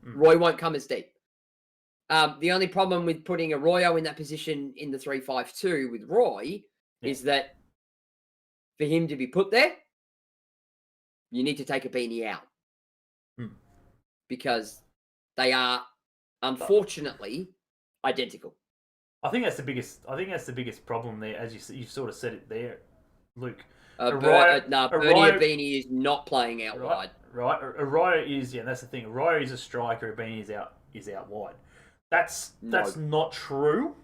Roy won't come as deep. The only problem with putting Arroyo in that position in the 3-5-2 with Roy is that for him to be put there, you need to take a beanie out. Because they are, unfortunately, identical. I think that's the biggest problem there, as you sort of said it there, Luke. Bernie Abini is not playing out wide. Right. Arroyo is, that's the thing. Arroyo is a striker. Abini is out wide. That's not true.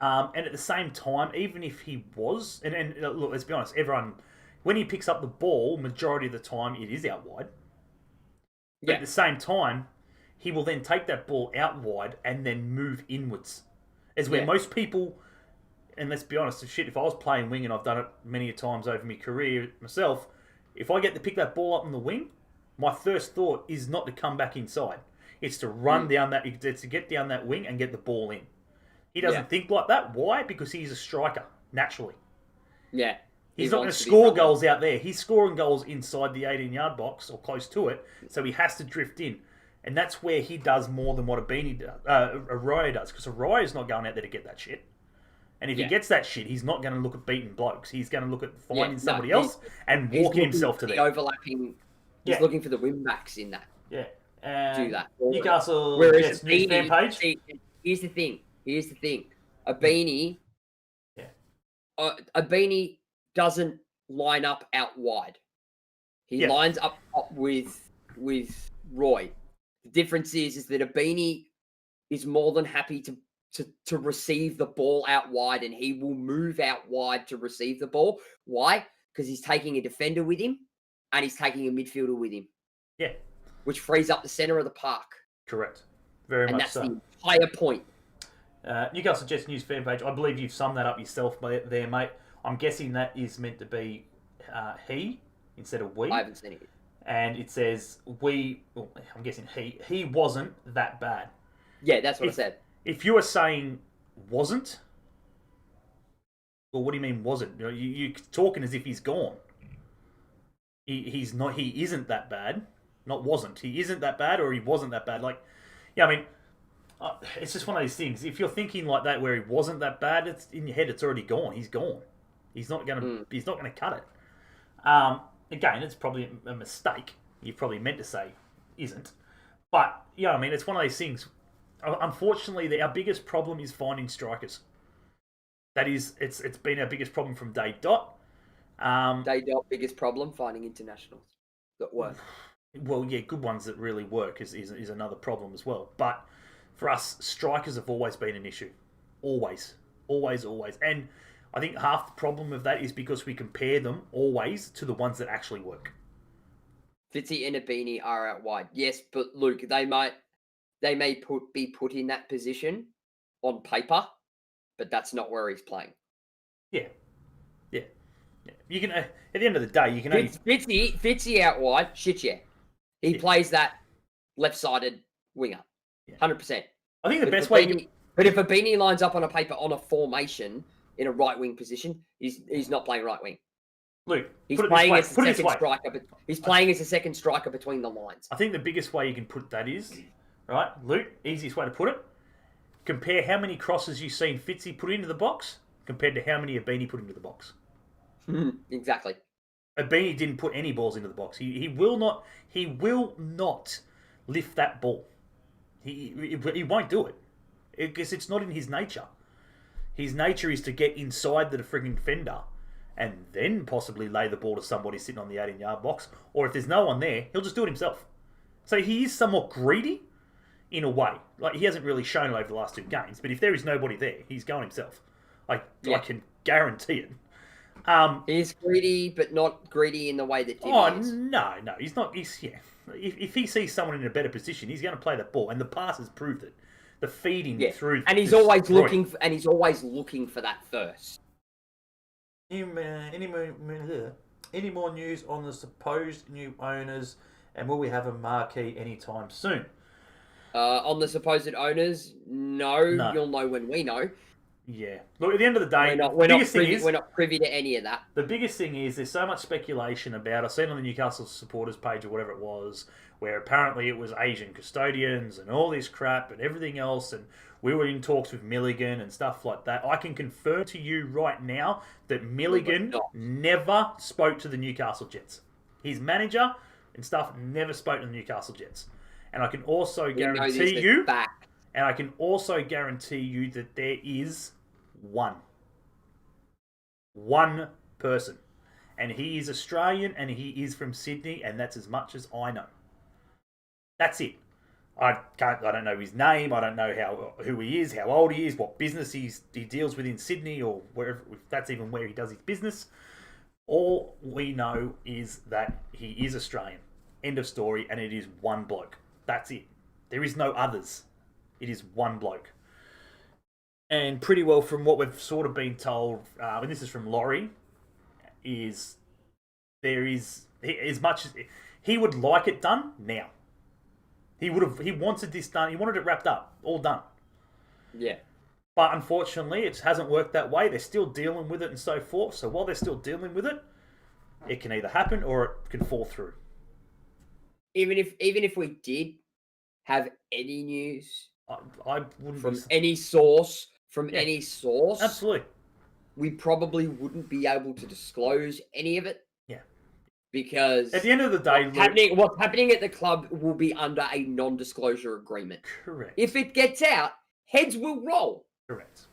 And at the same time, even if he was, and look, let's be honest, everyone, when he picks up the ball, majority of the time it is out wide. But at the same time, he will then take that ball out wide and then move inwards. As where most people, and let's be honest, if I was playing wing, and I've done it many times over my career myself, if I get to pick that ball up on the wing, my first thought is not to come back inside. It's to run down that, it's to get down that wing and get the ball in. He doesn't think like that. Why? Because he's a striker, naturally. Yeah. He's not going to score goals out there. He's scoring goals inside the 18-yard box or close to it, so he has to drift in. And that's where he does more than what Arroyo does, because Arroyo's not going out there to get that shit. And if he gets that shit, he's not going to look at beating blokes. He's going to look at finding somebody else and walking himself to there. Overlapping. He's looking for the wing backs in that. Yeah. Do that. Newcastle Jets news fan page. Here's the thing. Abini doesn't line up out wide. He lines up with Roy. The difference is that Abini is more than happy to receive the ball out wide, and he will move out wide to receive the ball. Why? Because he's taking a defender with him and he's taking a midfielder with him. Yeah. Which frees up the centre of the park. Correct. Very much so. And that's the entire point. Newcastle Jets news fan page. I believe you've summed that up yourself there, mate. I'm guessing that is meant to be he instead of we. I haven't seen it. And it says I'm guessing he wasn't that bad. Yeah, that's what I said. If you were saying wasn't, well, what do you mean wasn't? You're talking as if he's gone. He's not. He isn't that bad. Not wasn't. He isn't that bad, or he wasn't that bad. It's just one of those things. If you're thinking like that, where he wasn't that bad, it's in your head. It's already gone. He's gone. He's not gonna. He's not gonna cut it. Again, it's probably a mistake. You probably meant to say isn't, but it's one of those things. Unfortunately, our biggest problem is finding strikers. That is, it's been our biggest problem from day dot. Day dot, biggest problem, finding internationals that work. Well, yeah, good ones that really work is another problem as well. But for us, strikers have always been an issue. Always. And I think half the problem of that is because we compare them always to the ones that actually work. Fitzy and Abini are out wide. Yes, but Luke, they may be put in that position on paper but that's not where he's playing. Yeah. You can at the end of the day, you can only... Fitzy out wide, shit yeah. He plays that left-sided winger, 100%. I think the best way... But if a Beanie lines up on a paper on a formation in a right wing position, he's not playing right wing. Luke, he's playing as a second striker. He's playing as a second striker between the lines. I think the biggest way you can put that is, right, Luke, easiest way to put it, compare how many crosses you've seen Fitzy put into the box compared to how many a Beanie put into the box. Exactly. A Beanie didn't put any balls into the box. He will not lift that ball. He won't do it. Because it's not in his nature. His nature is to get inside the frigging defender and then possibly lay the ball to somebody sitting on the 18-yard box. Or if there's no one there, he'll just do it himself. So he is somewhat greedy in a way. Like, he hasn't really shown it over the last 2 games, but if there is nobody there, he's going himself. I can guarantee it. He's greedy, but not greedy in the way that Timmy is. No, he's not. If he sees someone in a better position, he's going to play that ball, and the pass has proved it. The feeding through, and he's always looking for that first. Any more news on the supposed new owners, and will we have a marquee anytime soon? On the supposed owners, no. You'll know when we know. Yeah. Look, at the end of the day, we're not privy to any of that. The biggest thing is there's so much speculation about, I've seen on the Newcastle supporters page or whatever it was, where apparently it was Asian custodians and all this crap and everything else, and we were in talks with Milligan and stuff like that. I can confirm to you right now that Milligan never spoke to the Newcastle Jets. His manager and stuff never spoke to the Newcastle Jets. And I can also guarantee you that there is one person, and he is Australian and he is from Sydney, and that's as much as I know. That's it. I don't know his name. I don't know who he is, how old he is, what business he deals with in Sydney, or wherever, if that's even where he does his business. All we know is that he is Australian. End of story. And it is one bloke. That's it. There is no others. It is one bloke. And pretty well from what we've sort of been told, and this is from Laurie, is there is, as much as he would like it done now. He wanted this done. He wanted it wrapped up, all done. Yeah. But unfortunately, it hasn't worked that way. They're still dealing with it and so forth. So while they're still dealing with it, it can either happen or it can fall through. Even if we did have any news, I wouldn't from any source, absolutely, we probably wouldn't be able to disclose any of it. Yeah. Because at the end of the day, what's happening at the club will be under a non-disclosure agreement. Correct. If it gets out, heads will roll. Correct.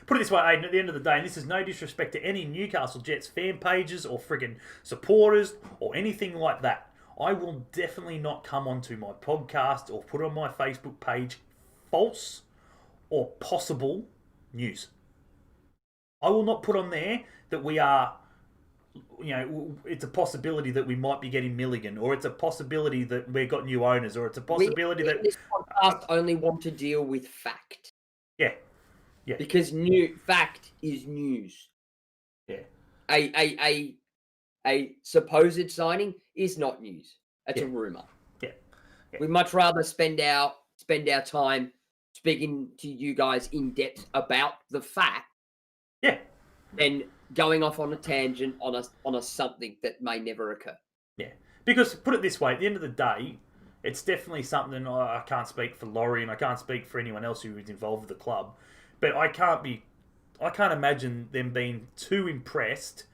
Put it this way, Aiden, at the end of the day, and this is no disrespect to any Newcastle Jets fan pages or friggin' supporters or anything like that, I will definitely not come onto my podcast or put on my Facebook page false or possible news. I will not put on there that we are, it's a possibility that we might be getting Milligan, or it's a possibility that we've got new owners, or it's a possibility that this podcast only want to deal with fact. Yeah. Because fact is news. Yeah. A supposed signing is not news. It's a rumor. Yeah. We'd much rather spend our time speaking to you guys in depth about the fact. Yeah. Than going off on a tangent on a something that may never occur. Yeah. Because put it this way, at the end of the day, it's definitely something. I can't speak for Laurie and I can't speak for anyone else who is involved with the club, but I can't imagine them being too impressed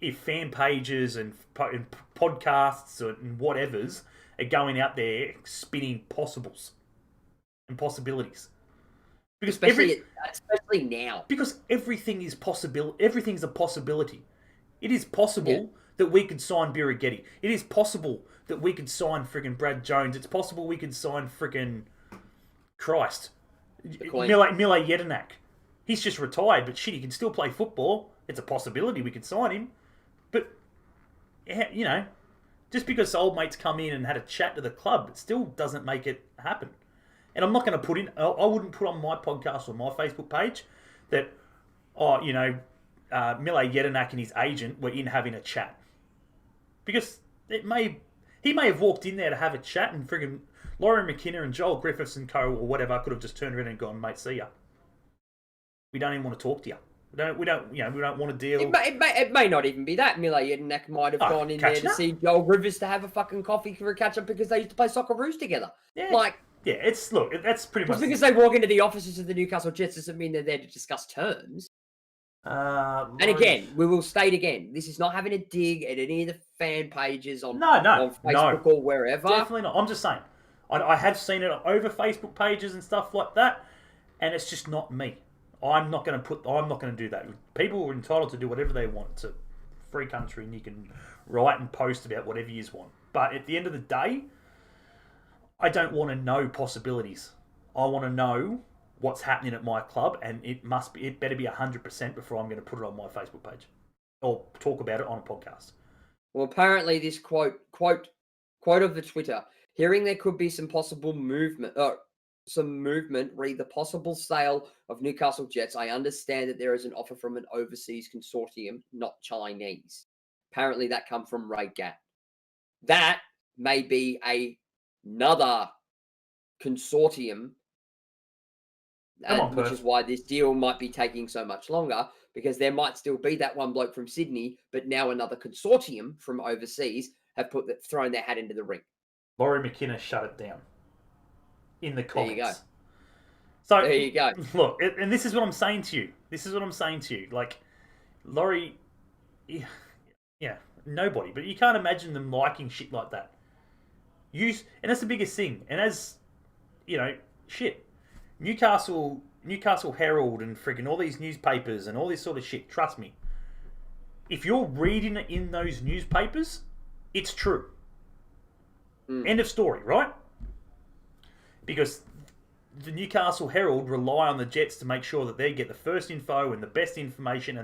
if fan pages and podcasts and whatevers are going out there spinning possibles and possibilities. Because especially now. Because everything is possible. Everything's a possibility. It is possible that we could sign Birighetti. It is possible that we could sign friggin' Brad Jones. It's possible we could sign friggin' Christ. Mile Jedinak. He's just retired, but shit, he can still play football. It's a possibility we could sign him. But, just because old mates come in and had a chat to the club, it still doesn't make it happen. And I'm not going to I wouldn't put on my podcast or my Facebook page that Mile Jedinak and his agent were in having a chat. Because he may have walked in there to have a chat, and friggin' Laurie McKinnon and Joel Griffiths and co or whatever could have just turned around and gone, mate, see ya. We don't even want to talk to you. We don't want to deal. It may not even be that. Mile Jedinak might have gone in there to see Joel Rivers to have a fucking coffee for a catch up because they used to play Socceroos together. Yeah. That's pretty much. Just because they walk into the offices of the Newcastle Jets doesn't mean they're there to discuss terms. And again, we will state again, this is not having a dig at any of the fan pages on Facebook or wherever. Definitely not. I'm just saying, I have seen it over Facebook pages and stuff like that, and it's just not me. I'm not going to do that. People are entitled to do whatever they want. It's a free country, and you can write and post about whatever you want. But at the end of the day, I don't want to know possibilities. I want to know what's happening at my club, and it better be 100% before I'm going to put it on my Facebook page or talk about it on a podcast. Well, apparently this quote of the Twitter, hearing there could be some possible movement, read the possible sale of Newcastle Jets. I understand that there is an offer from an overseas consortium, not Chinese. Apparently that come from Ray Gatt. That may be another consortium, which is why this deal might be taking so much longer, because there might still be that one bloke from Sydney, but now another consortium from overseas have thrown their hat into the ring. Laurie McKinnon shut it down in the comments. There you go. So there you go. Look, and this is what I'm saying to you. Like, Laurie, yeah, nobody, but you can't imagine them liking shit like that. And that's the biggest thing. And as Newcastle Herald and friggin' all these newspapers and all this sort of shit, trust me, if you're reading it in those newspapers, it's true. End of story, right? Because the Newcastle Herald rely on the Jets to make sure that they get the first info and the best information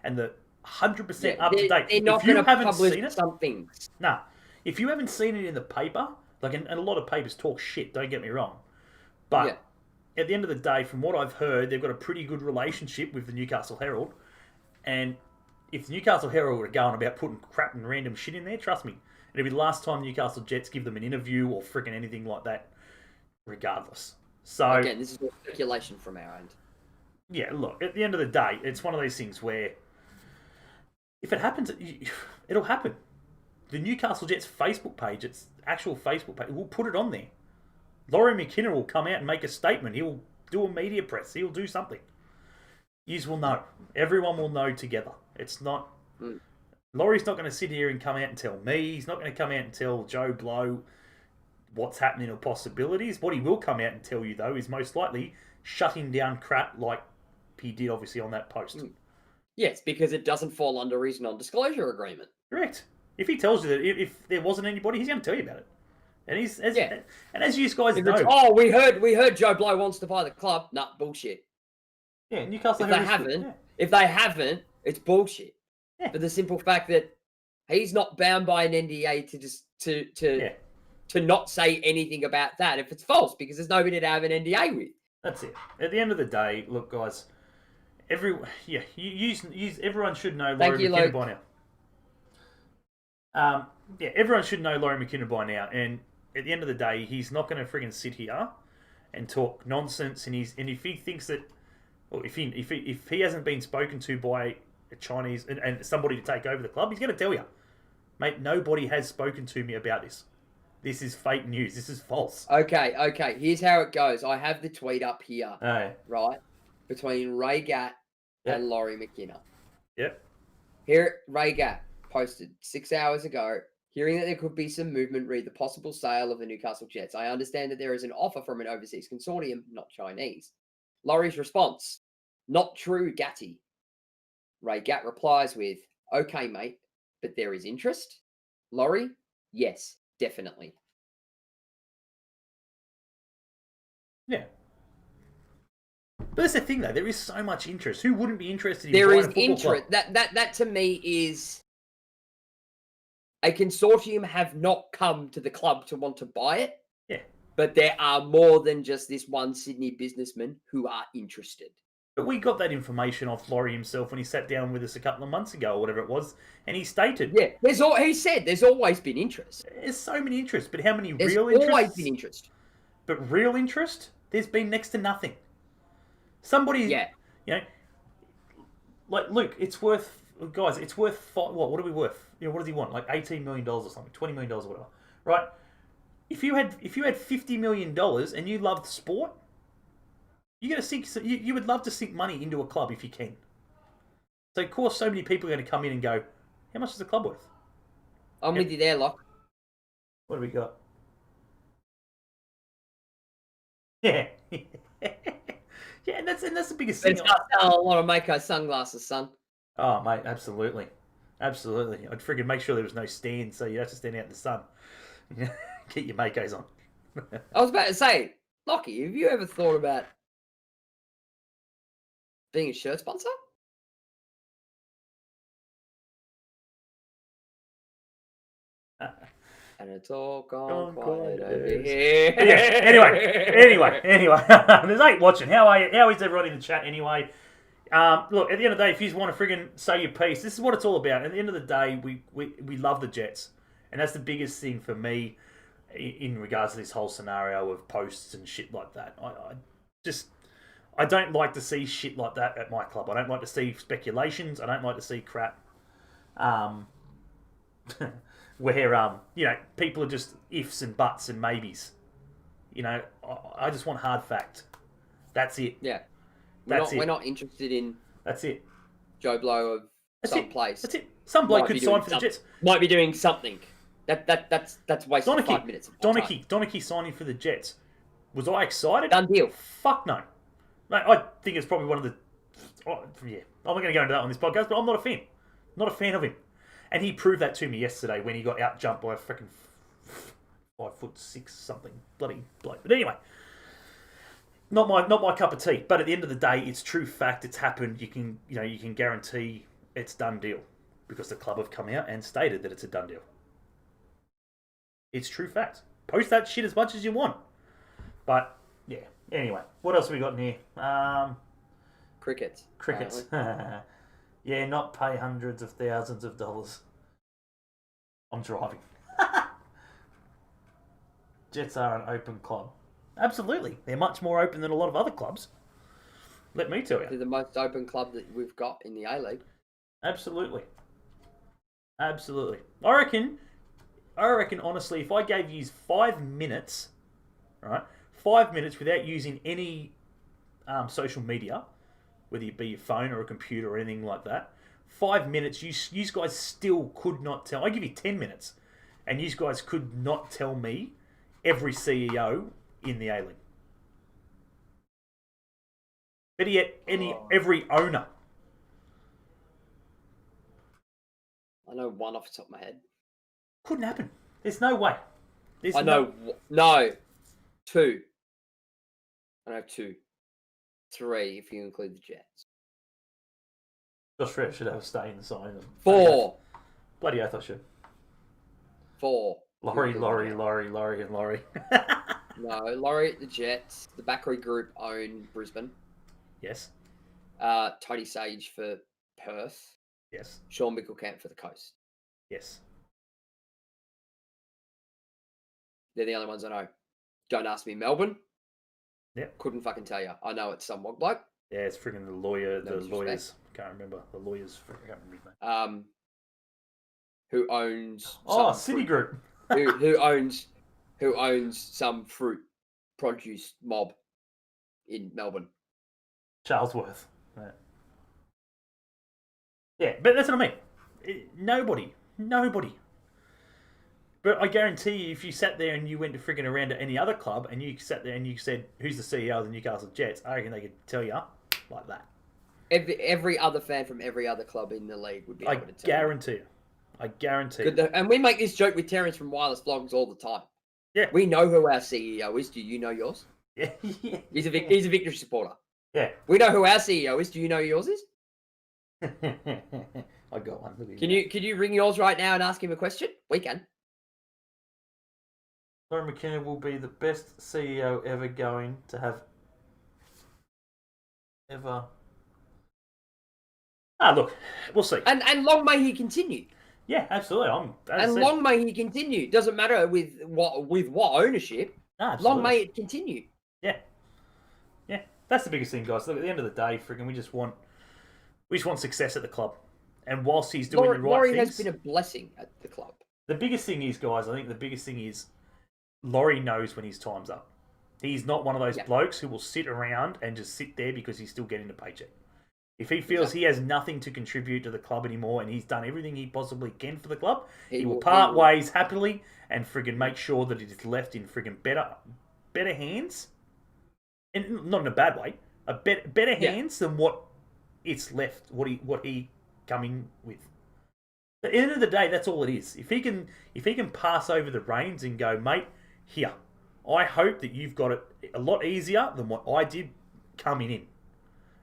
and the 100% up to date. They're not going to publish something. Nah. If you haven't seen it in the paper, and a lot of papers talk shit, don't get me wrong. But at the end of the day, from what I've heard, they've got a pretty good relationship with the Newcastle Herald. And if the Newcastle Herald are going about putting crap and random shit in there, trust me, it'll be the last time Newcastle Jets give them an interview or freaking anything like that, regardless. So again, this is all speculation from our end. Yeah, look, at the end of the day, it's one of those things where if it happens, it'll happen. The Newcastle Jets Facebook page, its actual Facebook page, we'll put it on there. Laurie McKinnon will come out and make a statement. He'll do a media press. He'll do something. Yous will know. Everyone will know together. It's not... Laurie's not going to sit here and come out and tell me. He's not going to come out and tell Joe Blow what's happening or possibilities. What he will come out and tell you, though, is most likely shutting down crap like he did, obviously, on that post. Yes, because it doesn't fall under his non-disclosure agreement. Correct. If he tells you that if there wasn't anybody, he's going to tell you about it. And as you guys know... Oh, we heard Joe Blow wants to buy the club. Nah, bullshit. Yeah, Newcastle... If they haven't, it's bullshit. Yeah. For the simple fact that he's not bound by an NDA to just... to not say anything about that if it's false, because there's nobody to have an NDA with. That's it. At the end of the day, look, guys, everyone should know Laurie McKinnon by now. Everyone should know Laurie McKinnon by now, and at the end of the day, he's not going to friggin' sit here and talk nonsense. And if he thinks that, or if he hasn't been spoken to by a Chinese and somebody to take over the club, he's going to tell you, mate, nobody has spoken to me about this. This is fake news. This is false. Okay. Here's how it goes. I have the tweet up here. Right? Between Ray Gatt and Laurie McKinnon. Yep. Here, Ray Gatt posted 6 hours ago, hearing that there could be some movement, read the possible sale of the Newcastle Jets. I understand that there is an offer from an overseas consortium, not Chinese. Laurie's response, not true, Gatty. Ray Gatt replies with, okay, mate, but there is interest? Laurie, yes. Definitely. Yeah. But that's the thing, though. There is so much interest. Who wouldn't be interested in there buying is a football interest. club? That to me is a consortium have not come to the club to want to buy it. Yeah. But there are more than just this one Sydney businessman who are interested. But we got that information off Laurie himself when he sat down with us a couple of months ago or whatever it was, and he stated, Yeah, he said there's always been interest. there's so many interests, but how many There's real interests? always been interest. But real interest, there's been next to nothing. Somebody, Yeah. you know, like Luke, it's worth, guys, it's worth, what are we worth? You know, what does he want? Like $18 million or something, $20 million or whatever, right? If you had $50 million and you loved sport, you would love to sink money into a club if you can. So of course, so many people are going to come in and go, how much is the club worth? I'm with you there, Locke. What do we got? Yeah. Yeah, and that's the biggest thing. It's not selling a lot of Mako sunglasses, son. Oh, mate, absolutely. Absolutely. I'd friggin' make sure there was no stand, so you'd have to stand out in the sun. Keep your Makos on. I was about to say, Lockie, have you ever thought about being a shirt sponsor? And it's all gone quiet over here. Yeah, anyway. There's 8 watching. How are you? How is everyone in the chat anyway? Look, at the end of the day, if you just want to friggin' say your piece, this is what it's all about. At the end of the day, we love the Jets. And that's the biggest thing for me in regards to this whole scenario of posts and shit like that. I don't like to see shit like that at my club. I don't like to see speculations. I don't like to see crap. Where people are just ifs and buts and maybes. I just want hard fact. That's it. Yeah. We're not interested in That's it. Joe Blow of some place. That's it. Some bloke could sign for the Jets. Might be doing something. That's wasting 5 minutes of my time. Donachie signing for the Jets. Was I excited? Done deal. Fuck no. Mate, I think it's probably one of the... Oh, yeah, I'm not going to go into that on this podcast, but I'm not a fan. Not a fan of him. And he proved that to me yesterday when he got out-jumped by a freaking 5'6" something. Bloody bloke. But anyway, not my cup of tea. But at the end of the day, it's true fact. It's happened. You can guarantee it's done deal because the club have come out and stated that it's a done deal. It's true fact. Post that shit as much as you want. But yeah. Anyway, what else have we got in here? Crickets. Yeah, not pay hundreds of thousands of dollars. I'm driving. Jets are an open club. Absolutely. They're much more open than a lot of other clubs. Let me tell you. They're the most open club that we've got in the A League. Absolutely. I reckon, honestly, if I gave you 5 minutes, right? 5 minutes without using any social media, whether it be your phone or a computer or anything like that, 5 minutes, you guys still could not tell. I give you 10 minutes, and you guys could not tell me every CEO in the A League. Better yet, every owner. I know one off the top of my head. Couldn't happen. There's no way. No. 2. I know 2. 3 if you include the Jets. Josh Ferreira should have a stay in the sign. 4. Bloody oath I should. 4. Laurie. No, Laurie at the Jets. The Backery Group own Brisbane. Yes. Tony Sage for Perth. Yes. Sean Mickelcamp for the Coast. Yes. They're the only ones I know. Don't ask me Melbourne. Yep. Couldn't fucking tell you. I know it's some wog bloke. Yeah, it's freaking the lawyer. No the lawyers. Can't remember. The lawyers. I can't remember his name. Who owns... Citigroup. who owns some fruit produce mob in Melbourne. Charlesworth. Yeah, but that's what I mean. Nobody. But I guarantee you, if you sat there and you went to freaking around to any other club and you sat there and you said, who's the CEO of the Newcastle Jets, I reckon they could tell you like that. Every other fan from every other club in the league would be able to tell you. I guarantee you. And we make this joke with Terrence from Wireless Vlogs all the time. Yeah. We know who our CEO is. Do you know yours? Yeah. He's a Victory supporter. Yeah. We know who our CEO is. Do you know who yours is? I got one. Can you ring yours right now and ask him a question? We can. Laurie McKenna will be the best CEO ever going to have ever Look, we'll see. And long may he continue. Yeah, absolutely. Long may he continue. Doesn't matter with what ownership. Absolutely. Long may it continue. Yeah. That's the biggest thing, guys. Look, at the end of the day, friggin', we just want success at the club. And whilst he's doing the right Laurie things, has been a blessing at the club. the biggest thing is, guys, I think the biggest thing is Laurie knows when his time's up. He's not one of those blokes who will sit around and just sit there because he's still getting a paycheck. If he feels he has nothing to contribute to the club anymore and he's done everything he possibly can for the club, he will part ways happily and friggin' make sure that it is left in friggin' better hands. And not in a bad way. Better hands than what it's left, what he come in with. At the end of the day, that's all it is. If he can pass over the reins and go, mate, here, I hope that you've got it a lot easier than what I did coming in.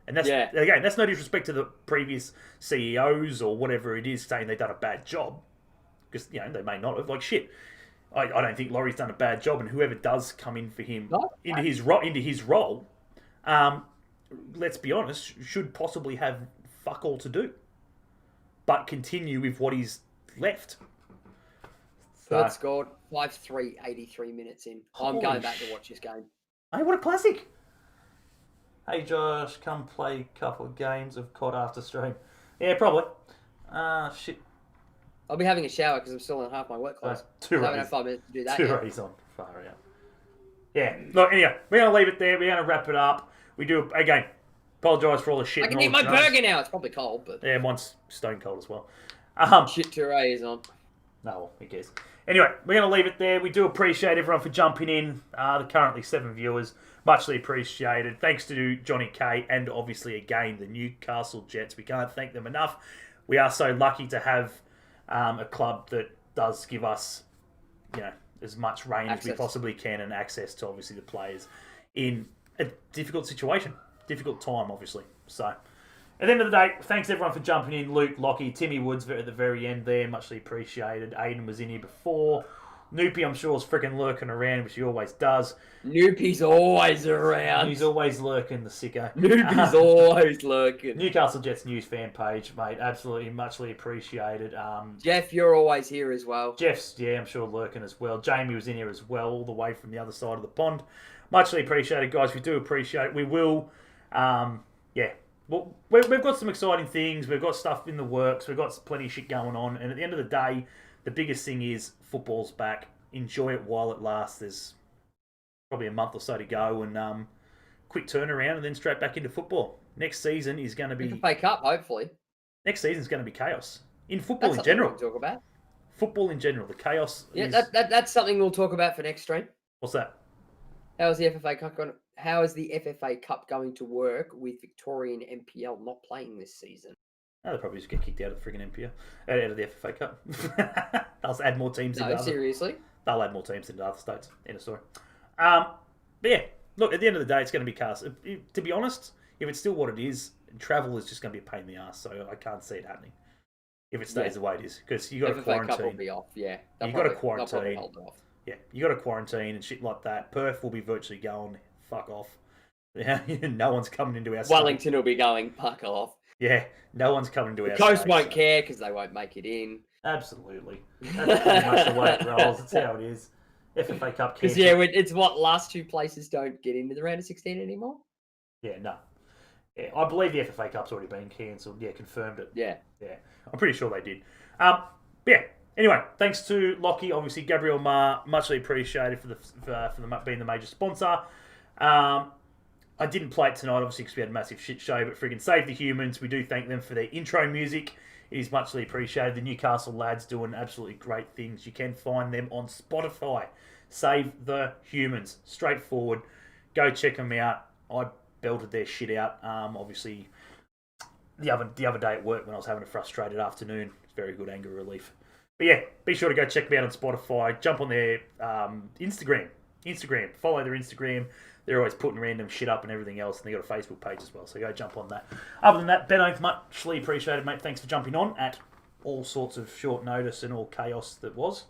And that's again, that's no disrespect to the previous CEOs or whatever it is saying they've done a bad job, because they may not have. Like shit, I don't think Laurie's done a bad job, and whoever does come in for him into his role, let's be honest, should possibly have fuck all to do, but continue with what he's left. Perth scored 5-3, 83 minutes in. I'm going back to watch this game. Hey, what a classic! Hey Josh, come play a couple of games of COD after stream. Yeah, probably. Shit. I'll be having a shower because I'm still in half my work clothes. Two I haven't had 5 minutes to do that. Two rays on. Far out. Yeah. Look, anyway, we're going to leave it there. We're going to wrap it up. We do, again, apologise for all the shit. I can eat my burger now. It's probably cold, but... Yeah, mine's stone cold as well. Shit Touré is on. No, well, who cares? Anyway, we're going to leave it there. We do appreciate everyone for jumping in. The currently 7 viewers. Muchly appreciated. Thanks to Johnny K and obviously, again, the Newcastle Jets. We can't thank them enough. We are so lucky to have a club that does give us, as much range as we possibly can and access to, obviously, the players in a difficult situation. Difficult time, obviously. So, at the end of the day, thanks everyone for jumping in. Luke, Lockie, Timmy Woods at the very end there. Muchly appreciated. Aiden was in here before. Noopy, I'm sure, is freaking lurking around, which he always does. Noopy's always around. He's always lurking, the sicko. Noopy's always lurking. Newcastle Jets news fan page, mate. Absolutely, muchly appreciated. Jeff, you're always here as well. Jeff's, I'm sure, lurking as well. Jamie was in here as well, all the way from the other side of the pond. Muchly appreciated, guys. We do appreciate it. We will, Well, we've got some exciting things. We've got stuff in the works. We've got plenty of shit going on. And at the end of the day, the biggest thing is football's back. Enjoy it while it lasts. There's probably a month or so to go, and quick turnaround, and then straight back into football. Next season is going to be Next season is going to be chaos in football That's in general. We'll talk about football in general. The chaos. Yeah, is... that's something we'll talk about for next stream. What's that? How is the FFA Cup going? How is the FFA Cup going to work with Victorian NPL not playing this season? Oh, they'll probably just get kicked out of the friggin' NPL, out of the FFA Cup. They'll add more teams. No, seriously. They'll add more teams into other states. End of story. But yeah, look. At the end of the day, it's going to be chaos. To be honest, if it's still what it is, travel is just going to be a pain in the ass. So I can't see it happening if it stays the way it is, because you got to quarantine. FFA Cup will be off. Yeah, you got to quarantine. Yeah, you got to quarantine and shit like that. Perth will be virtually going fuck off. Yeah, no one's coming into our state. Wellington will be going fuck off. Yeah, no one's coming to our Coast state, won't care because they won't make it in. Absolutely. That's pretty much the way it rolls. That's how it is. FFA Cup. Because it's what last two places don't get into the round of 16 anymore. Yeah, no. Yeah, I believe the FFA Cup's already been cancelled. Yeah, confirmed it. Yeah. I'm pretty sure they did. Yeah. Anyway, thanks to Lockie, obviously Gabriel Ma, muchly appreciated for the being the major sponsor. I didn't play it tonight, obviously, because we had a massive shit show, but friggin' Save the Humans, we do thank them for their intro music. It is muchly appreciated. The Newcastle lads doing absolutely great things. You can find them on Spotify. Save the Humans. Straightforward. Go check them out. I belted their shit out. Obviously, the other day at work when I was having a frustrated afternoon. It's very good anger relief. But yeah, be sure to go check them out on Spotify. Jump on their Instagram. Follow their Instagram. They're always putting random shit up and everything else, and they got a Facebook page as well, so go jump on that. Other than that, Benno, muchly appreciated, mate. Thanks for jumping on at all sorts of short notice and all chaos that was.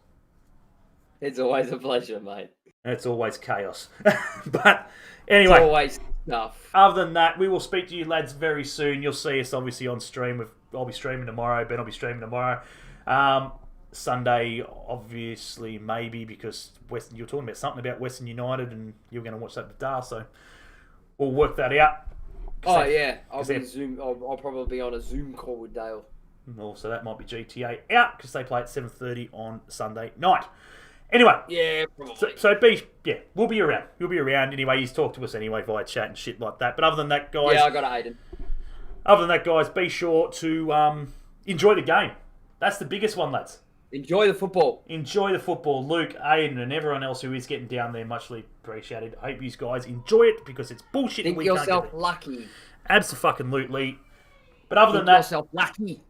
It's always a pleasure, mate. It's always chaos. But anyway, it's always stuff. Other than that, we will speak to you lads very soon. You'll see us obviously on stream. We've I'll be streaming tomorrow. Ben will be streaming tomorrow. Sunday, obviously, maybe because you were talking about something about Western United and you were going to watch that with Dar, so we'll work that out. Oh yeah, I'll probably be on a Zoom call with Dale. Also, that might be GTA out because they play at 7:30 on Sunday night. Anyway, Yeah, probably. we'll be around. You'll be around anyway. He's talked to us anyway via chat and shit like that. But other than that, guys, Yeah, I got Hayden. Other than that, guys, be sure to enjoy the game. That's the biggest one, lads. Enjoy the football. Enjoy the football. Luke, Aiden, and everyone else who is getting down there, muchly appreciated. I hope you guys enjoy it because it's bullshit. Think yourself lucky. Absolutely. But other than Think that, yourself lucky.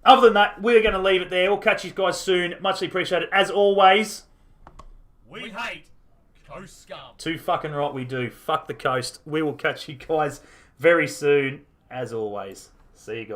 other than that, we're going to leave it there. We'll catch you guys soon. Muchly appreciated. As always, We hate coast scum. too fucking right we do. Fuck the coast. We will catch you guys very soon. As always. See you guys.